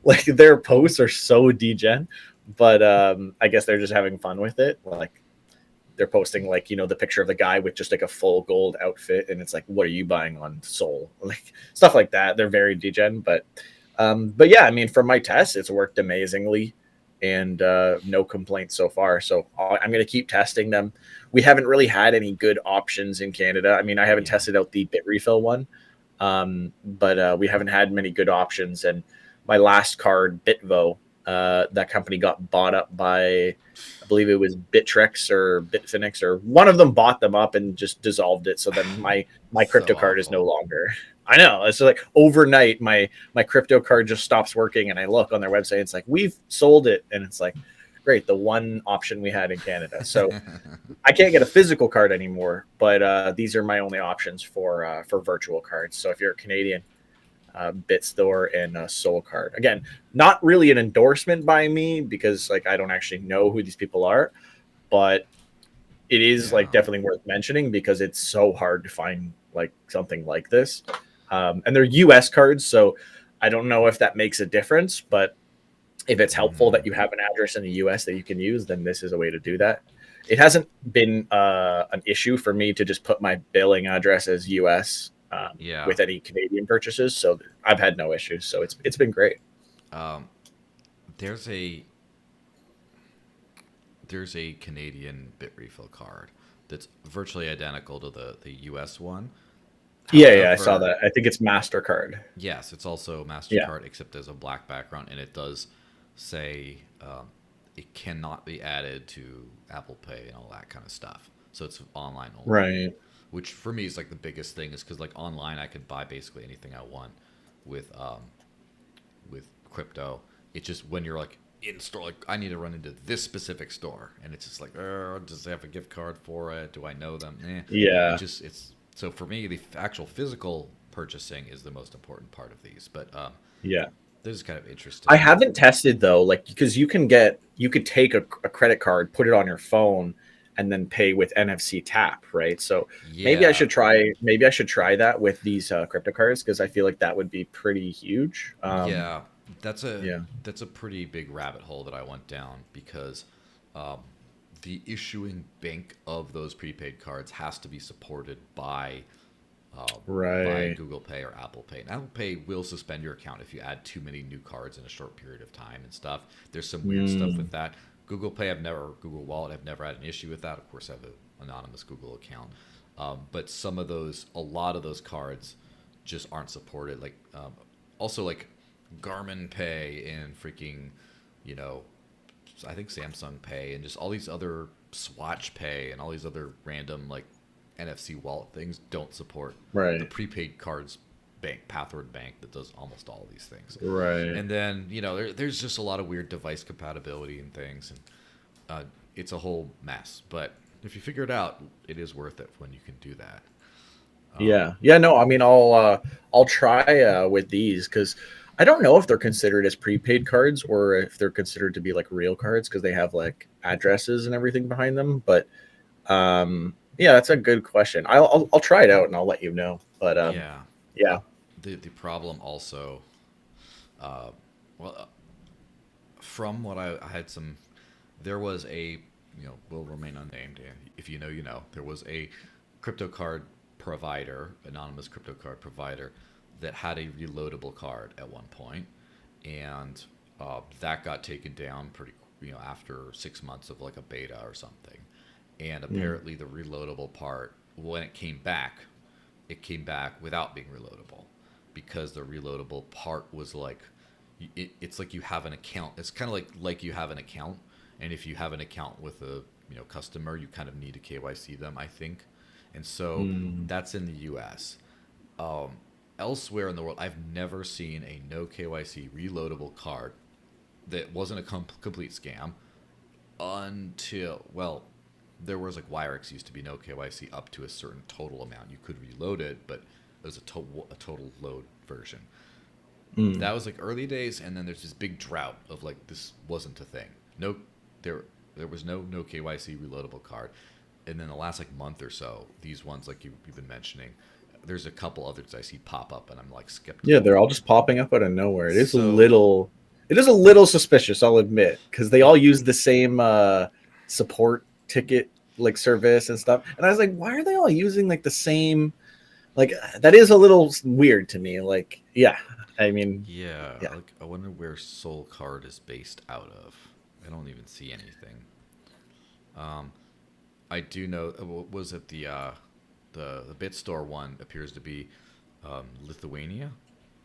like their posts are so degen, but I guess they're just having fun with it. Like they're posting like the picture of the guy with just like a full gold outfit, and it's like, what are you buying on Soul? Like stuff like that. They're very degen, but yeah, I mean, from my tests, it's worked amazingly, and no complaints so far. So I'm going to keep testing them. We haven't really had any good options in Canada. I mean, I haven't Yeah. tested out the Bit Refill one, but we haven't had many good options. And my last card, Bitvo, that company got bought up by, I believe it was Bittrex or Bitfinex, or one of them bought them up and just dissolved it. So then my So crypto card is no awful. longer. I know. It's like overnight, my crypto card just stops working, and I look on their website. It's like we've sold it, and it's like, great, the one option we had in Canada. So I can't get a physical card anymore, but these are my only options for virtual cards. So if you're a Canadian, BitStore and Soul Card. Again, not really an endorsement by me because like I don't actually know who these people are, but it is like Yeah. definitely worth mentioning because it's so hard to find like something like this. And they're US cards, so I don't know if that makes a difference, but if it's helpful Hmm. that you have an address in the US that you can use, then this is a way to do that. It hasn't been an issue for me to just put my billing address as US Yeah. with any Canadian purchases, so I've had no issues. So it's been great. Um, there's a there's a Canadian bit refill card that's virtually identical to the US one. Yeah, I saw However, that. I think it's Mastercard. yes, it's also Yeah, Mastercard, except there's a black background, and it does say it cannot be added to Apple Pay and all that kind of stuff. So it's online only, right. which for me is like the biggest thing, is because like online I could buy basically anything I want with crypto. It's just when you're like in store, like I need to run into this specific store, and it's just like, does they have a gift card for it? Do I know them? Yeah, It's so for me the actual physical purchasing is the most important part of these. But yeah. this is kind of I interesting. haven't tested though, like because you could take a credit card, put it on your phone, and then pay with NFC tap, right? So Yeah, maybe I should try that with these crypto cards because I feel like that would be pretty huge. yeah, that's a Yeah, that's a pretty big rabbit hole that I went down because um, the issuing bank of those prepaid cards has to be supported um, by right. Google Pay or Apple Pay. And Apple Pay will suspend your account if you add too many new cards in a short period of time and stuff. There's some weird stuff with Mm, that. Google Wallet, I've never had an issue with that. Of course, I have an anonymous Google account. But a lot of those cards just aren't supported. Like, also like Garmin Pay and freaking, you know, I think Samsung Pay and just all these other Swatch Pay and all these other random like NFC wallet things don't support the right, prepaid cards bank, Pathward Bank, that does almost all of these things. right. And then there's just a lot of weird device compatibility and things, and it's a whole mess. But if you figure it out, it is worth it when you can do that. Um, Yeah, yeah. No, I mean, I'll try with these because I don't know if they're considered as prepaid cards or if they're considered to be like real cards because they have like addresses and everything behind them. But yeah, that's a good question. I'll try it out and I'll let you know. But yeah, yeah, the problem also, uh, well, from what I had some, there was a, will remain unnamed, and if you know, you know, there was a crypto card provider, anonymous crypto card provider, that had a reloadable card at one point, and that got taken down pretty, after 6 months of like a beta or something. And Mm. apparently, the reloadable part, when it came back without being reloadable, because the reloadable part was like, it's like you have an account. It's kind of like you have an account, and if you have an account with a customer, you kind of need to KYC them, I think. And so Mm. that's in the U.S. Um, Elsewhere in the world, I've never seen a no KYC reloadable card that wasn't a complete scam until, well, there was like Wirex used to be no KYC up to a certain total amount. You could reload it, but it was a total load version. Mm. That was like early days, and then there's this big drought of like this wasn't a thing. No, there there was no KYC reloadable card, and then the last like month or so, these ones like you've been mentioning, there's a couple others I see pop up, and I'm like Yeah, skeptical. they're all just popping up out of nowhere. So It is a little suspicious, I'll admit, because they it all use the same support ticket like service and stuff. And I was like, why are they all using like the same? Like that is a little weird to me. Like, yeah, I mean, Yeah, yeah, like I wonder where Soul Card is based out of. I don't even see anything. Um, I do know. Was it the BitStore one appears to be Lithuania,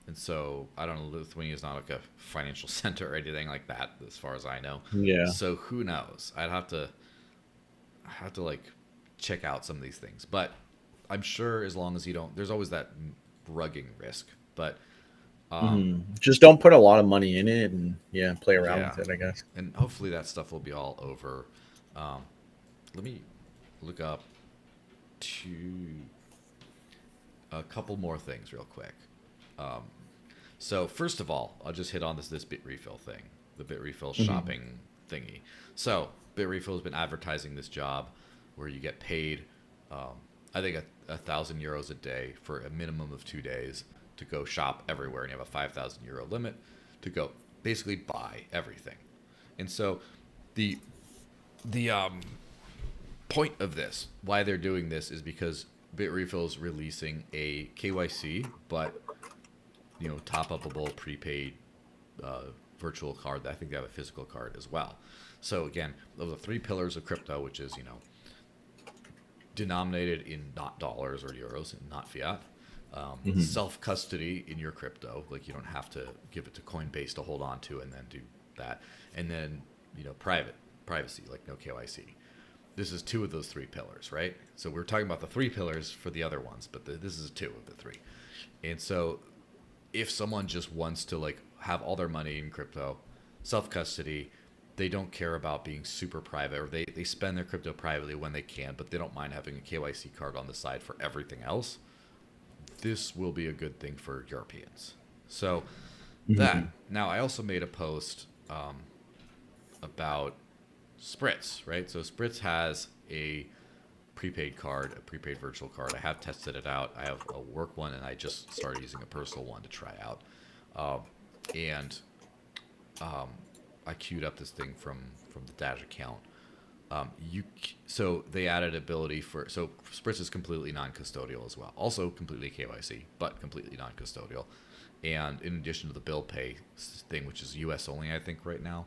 and so I don't know. Lithuania is not like a financial center or anything like that, as far as I know. yeah. So who knows? I have to like check out some of these things, but I'm sure as long as you don't, there's always that rugging risk. But Just don't put a lot of money in it, and yeah, play around yeah, with it, I guess. and hopefully that stuff will be all over. Um, Let me look up to a couple more things real quick. Um, so first of all, I'll just hit on this bit refill thing, the bit refill Hmm. shopping thingy. So bit refill has been advertising this job where you get paid, um, I think €1,000 a day for a minimum of 2 days to go shop everywhere, and you have a €5,000 limit to go basically buy everything. And so the the point of this, why they're doing this, is because Bitrefill is releasing a KYC, but top upable prepaid uh, virtual card. I think they have a physical card as well. So again, those are three pillars of crypto, which is denominated in not dollars or euros and not fiat. Hmm. Self custody in your crypto, like you don't have to give it to Coinbase to hold on to and then do that. And then privacy, like no KYC. This is two of those three pillars, right? So we're talking about the three pillars for the other ones, but this is two of the three. And so if someone just wants to like have all their money in crypto, self custody, they don't care about being super private, or they spend their crypto privately when they can, but they don't mind having a KYC card on the side for everything else. This will be a good thing for Europeans. So that. Hmm. Now, I also made a post about Spritz, right? So Spritz has a prepaid card, a prepaid virtual card. I have tested it out. I have a work one, and I just started using a personal one to try out. And I queued up this thing from the Dash account. So they added ability for, so Spritz is completely non-custodial as well. Also completely KYC, but completely non-custodial. And in addition to the bill pay thing, which is US only, I think right now,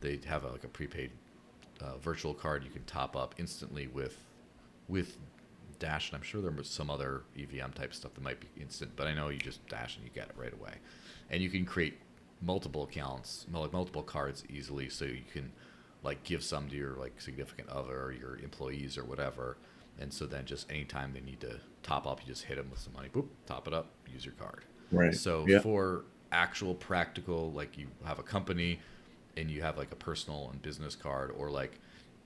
they have like a prepaid virtual card you can top up instantly with Dash, and I'm sure there was some other EVM type stuff that might be instant, but I know you just Dash and you get it right away, and you can create multiple accounts, like multiple cards easily, so you can like give some to your like significant other or your employees or whatever, and so then just anytime they need to top up, you just hit them with some money, boop, top it up, use your card. Right. So Yeah. for actual practical, like you have a company and you have like a personal and business card, or like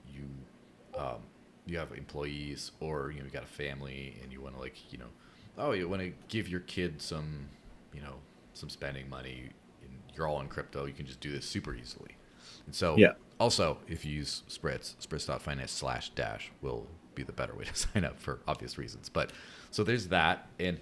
you um, you have employees, or you got a family and you want to like oh, you want to give your kid some some spending money, and you're all in crypto, you can just do this super easily. And so Yeah. also, if you use spritz.finance/dash will be the better way to sign up for obvious reasons. But so there's that, and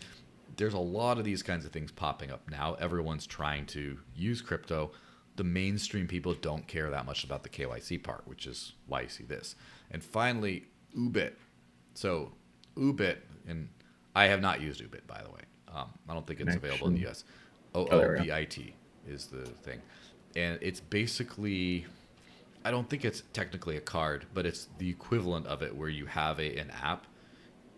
there's a lot of these kinds of things popping up now. Everyone's trying to use crypto. The mainstream people don't care that much about the KYC part, which is why you see this. And finally, Ubit. So Ubit, and I have not used Ubit, by the way. I don't think it's available in the US. Oh, there we go. OOBIT is the thing. And it's basically, I don't think it's technically a card, but it's the equivalent of it where you have an app,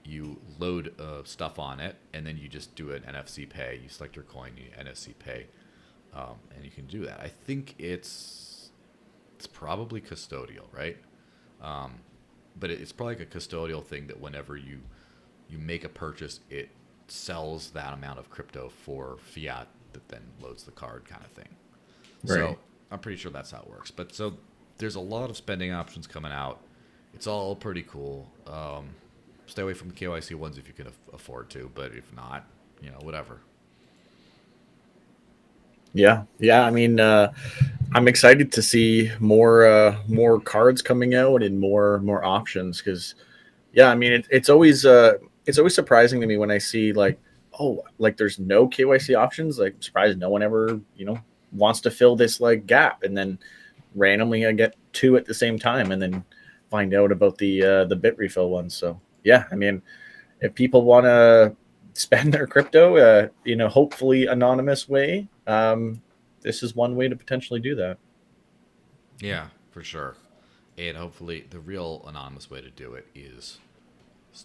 you load stuff on it, and then you just do an NFC pay. You select your coin, you NFC pay, and you can do that. I think it's probably custodial, right? But it's probably like a custodial thing that whenever you make a purchase, it sells that amount of crypto for fiat that then loads the card kind of thing. Right. So I'm pretty sure that's how it works. But so there's a lot of spending options coming out. It's all pretty cool. Stay away from the KYC ones if you can afford to, but if not, whatever. Yeah. I mean, I'm excited to see more cards coming out and more options because, yeah, I mean, it's always surprising to me when I see like there's no KYC options. Like, I'm surprised no one ever wants to fill this like gap, and then randomly I get two at the same time, and then find out about the bit refill ones. So yeah, I mean, if people want to spend their crypto hopefully anonymous way, this is one way to potentially do that. Yeah, for sure. And hopefully the real anonymous way to do it is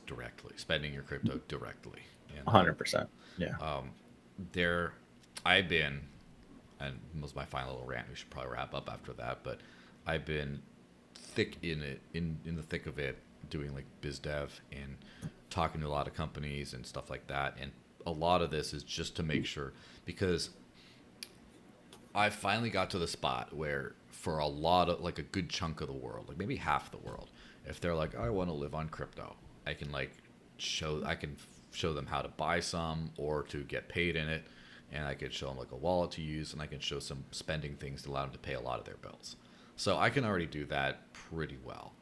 directly spending your crypto directly. 100%. Yeah. I've been, and this was my final little rant. We should probably wrap up after that, but I've been thick in it, in the thick of it, doing like biz dev and talking to a lot of companies and stuff like that. And a lot of this is just to make sure, because I finally got to the spot where for a lot of, like a good chunk of the world, like maybe half the world, if they're like, I want to live on crypto, I can show them how to buy some or to get paid in it. And I could show them like a wallet to use, and I can show some spending things to allow them to pay a lot of their bills. So I can already do that pretty well.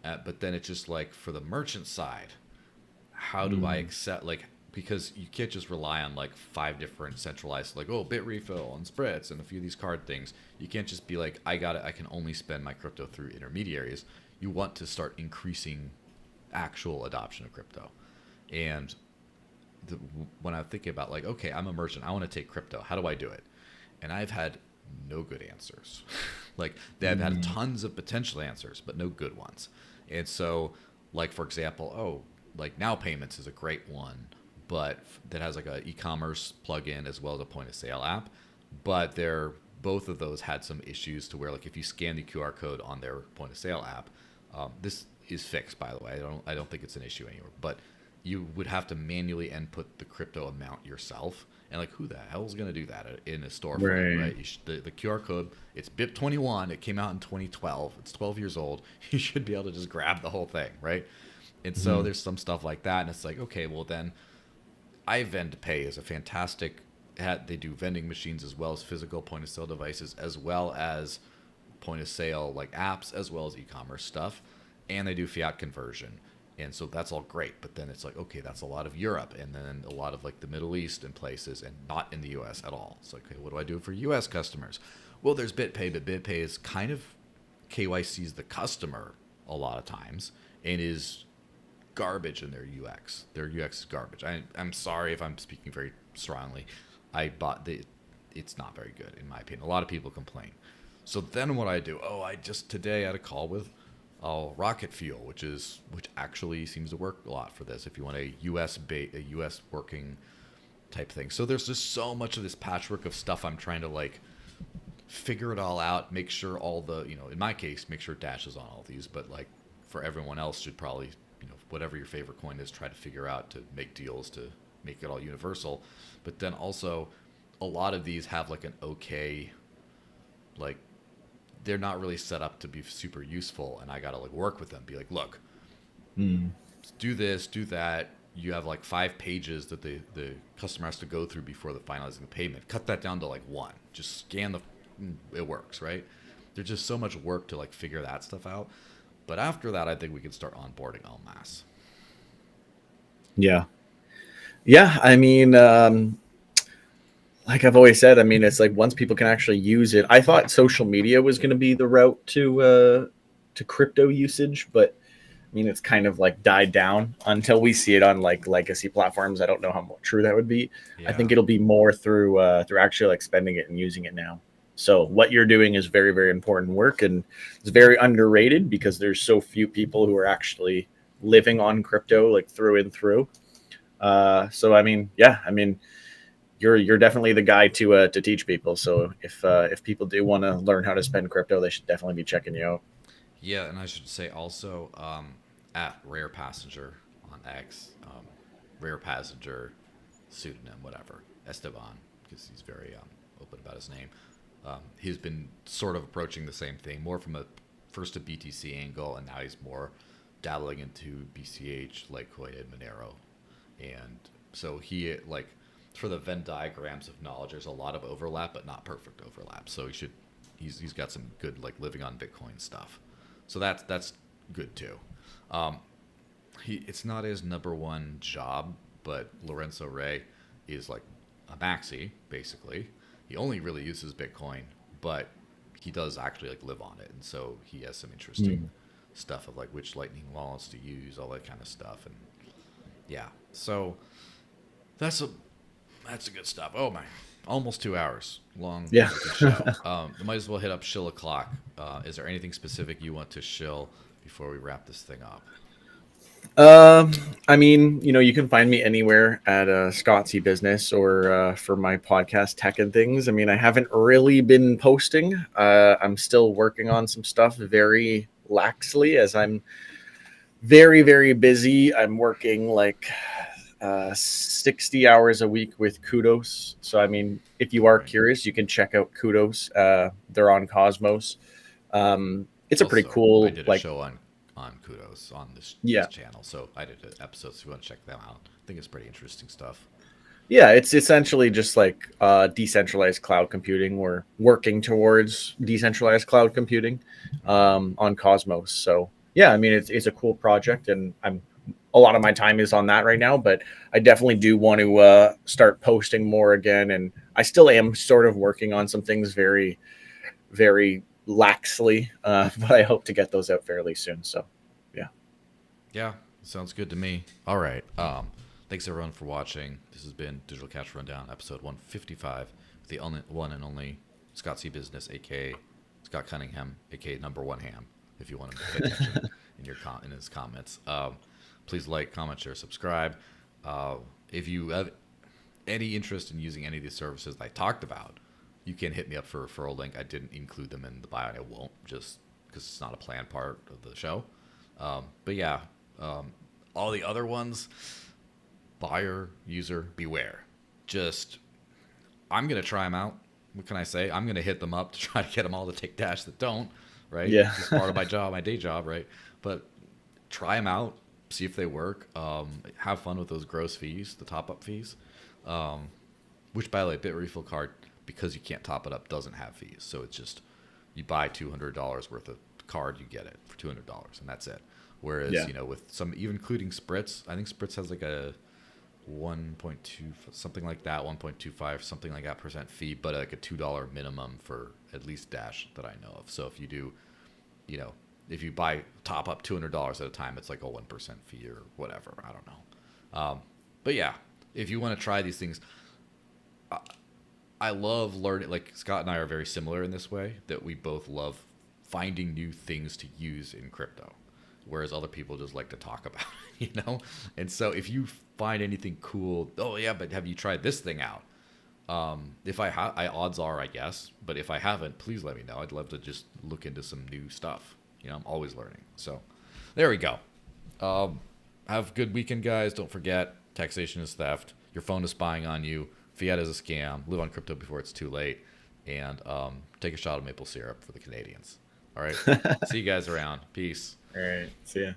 But then it's just like for the merchant side, how do I accept, like, because you can't just rely on like 5 different centralized, like, bit refill and spreads and a few of these card things. You can't just be like, I can only spend my crypto through intermediaries. You want to start increasing actual adoption of crypto. And when I'm thinking about like, okay, I'm a merchant, I want to take crypto, how do I do it? And I've had no good answers. Like, they've had tons of potential answers, but no good ones. And so, like, for example, like Now Payments is a great one, but that has like a e-commerce plugin as well as a point of sale app. But both of those had some issues to where, like, if you scan the QR code on their point of sale app, this is fixed, by the way. I don't think it's an issue anymore, but you would have to manually input the crypto amount yourself. And like, who the hell is going to do that in a storefront, right? The QR code, it's BIP21. It came out in 2012. It's 12 years old. You should be able to just grab the whole thing, right? And so there's some stuff like that. And it's like, okay, well then iVendPay is a fantastic, they do vending machines as well as physical point of sale devices, as well as point of sale like apps, as well as e-commerce stuff. And they do fiat conversion. And so that's all great, but then it's like, okay, that's a lot of Europe, and then a lot of like the Middle East and places, and not in the U.S. at all. It's like, okay, what do I do for U.S. customers? Well, there's BitPay, but BitPay is kind of KYCs the customer a lot of times, and is garbage in their UX. Their UX is garbage. I'm sorry if I'm speaking very strongly. It's not very good in my opinion. A lot of people complain. So then what I do? I just today had a call with Rocket Fuel, which actually seems to work a lot for this if you want a US working type thing. So there's just so much of this patchwork of stuff I'm trying to like figure it all out, make sure all the, in my case, make sure Dash is on all these, but like for everyone else should probably, whatever your favorite coin is, try to figure out to make deals to make it all universal. But then also a lot of these have like an okay, like, they're not really set up to be super useful, and I gotta like work with them, be like, look, do this, do that. You have like 5 pages that the customer has to go through before the finalizing the payment. Cut that down to like 1. Just scan it works, right? There's just so much work to like figure that stuff out. But after that, I think we can start onboarding en masse. Yeah. I mean, like I've always said, I mean, it's like once people can actually use it. I thought social media was going to be the route to crypto usage, but I mean, it's kind of like died down until we see it on like legacy platforms. I don't know how true that would be. I Yeah. think it'll be more through actually like spending it and using it now. So what you're doing is very, very important work, and it's very underrated because there's so few people who are actually living on crypto like through and through. So I mean, yeah, I mean, you're definitely the guy to teach people. So if people do want to learn how to spend crypto, they should definitely be checking you out. Yeah, and I should say also at Rare Passenger on X, Rare Passenger pseudonym, whatever, Esteban, because he's very open about his name. He's been sort of approaching the same thing, more from a first a BTC angle, and now he's more dabbling into BCH, Litecoin, and Monero. And so he, like, for the Venn diagrams of knowledge, there's a lot of overlap, but not perfect overlap. So he's got some good like living on Bitcoin stuff. So that's good too. Um, it's not his number one job, but Lorenzo Ray is like a maxi basically. He only really uses Bitcoin, but he does actually like live on it, and so he has some interesting Mm. stuff of like which Lightning wallets to use, all that kind of stuff, and yeah. So that's a that's a good stuff. Oh my, almost 2 hours long. Yeah. Good show. We might as well hit up shill-o'clock. Is there anything specific you want to shill before we wrap this thing up? Um, I mean, you can find me anywhere at ScottCBusiness or for my podcast Tech and Things. I mean, I haven't really been posting. I'm still working on some stuff very laxly as I'm very, very busy. I'm working like 60 hours a week with Kudos. So, I mean, if you are Right. curious, you can check out Kudos. They're on Cosmos. It's a pretty Also, I cool, did a like, show on Kudos on this yeah. channel, so I did an episode. So if you want to check them out, I think it's pretty interesting stuff. Yeah, it's essentially just like decentralized cloud computing. We're working towards decentralized cloud computing on Cosmos. So yeah, I mean it's a cool project, and I'm a lot of my time is on that right now. But I definitely do want to start posting more again, and I still am sort of working on some things very, very laxly, but I hope to get those out fairly soon. So yeah, Yeah, sounds good to me. All right. Thanks everyone for watching. This has been Digital Cash Rundown, episode 155, with the one and only ScottCBusiness, a.k.a. Scott Cunningham, a.k.a. number one ham, if you want him to pay attention in his comments. Please like, comment, share, subscribe. If you have any interest in using any of these services I talked about, you can hit me up for a referral link. I didn't include them in the bio, and I won't, just because it's not a planned part of the show. But yeah, all the other ones, buyer, user, beware. Just, I'm going to try them out. What can I say? I'm going to hit them up to try to get them all to take Dash that don't, right? yeah, It's part of my job, my day job, right? But try them out, see if they work. Have fun with those gross fees, the top up fees. Which, by the way, Bit Refill card, because you can't top it up, doesn't have fees. So it's just, you buy $200 worth of card, you get it for $200, and that's it. Whereas, yeah, with some, even including Spritz, I think Spritz has like a 1.2, something like that, 1.25, something like that percent fee, but like a $2 minimum for at least Dash that I know of. So if you do, if you buy top up $200 at a time, it's like a 1% fee or whatever. I don't know. But yeah, if you want to try these things, I love learning. Like Scott and I are very similar in this way, that we both love finding new things to use in crypto, whereas other people just like to talk about it. And so if you find anything cool, oh yeah, but have you tried this thing out? If I have, odds are I guess, but if I haven't, please let me know. I'd love to just look into some new stuff. I'm always learning. So there we go. Have a good weekend, guys. Don't forget, taxation is theft. Your phone is spying on you. Fiat is a scam. Live on crypto before it's too late. And take a shot of maple syrup for the Canadians. All right. See you guys around. Peace. all right, see ya.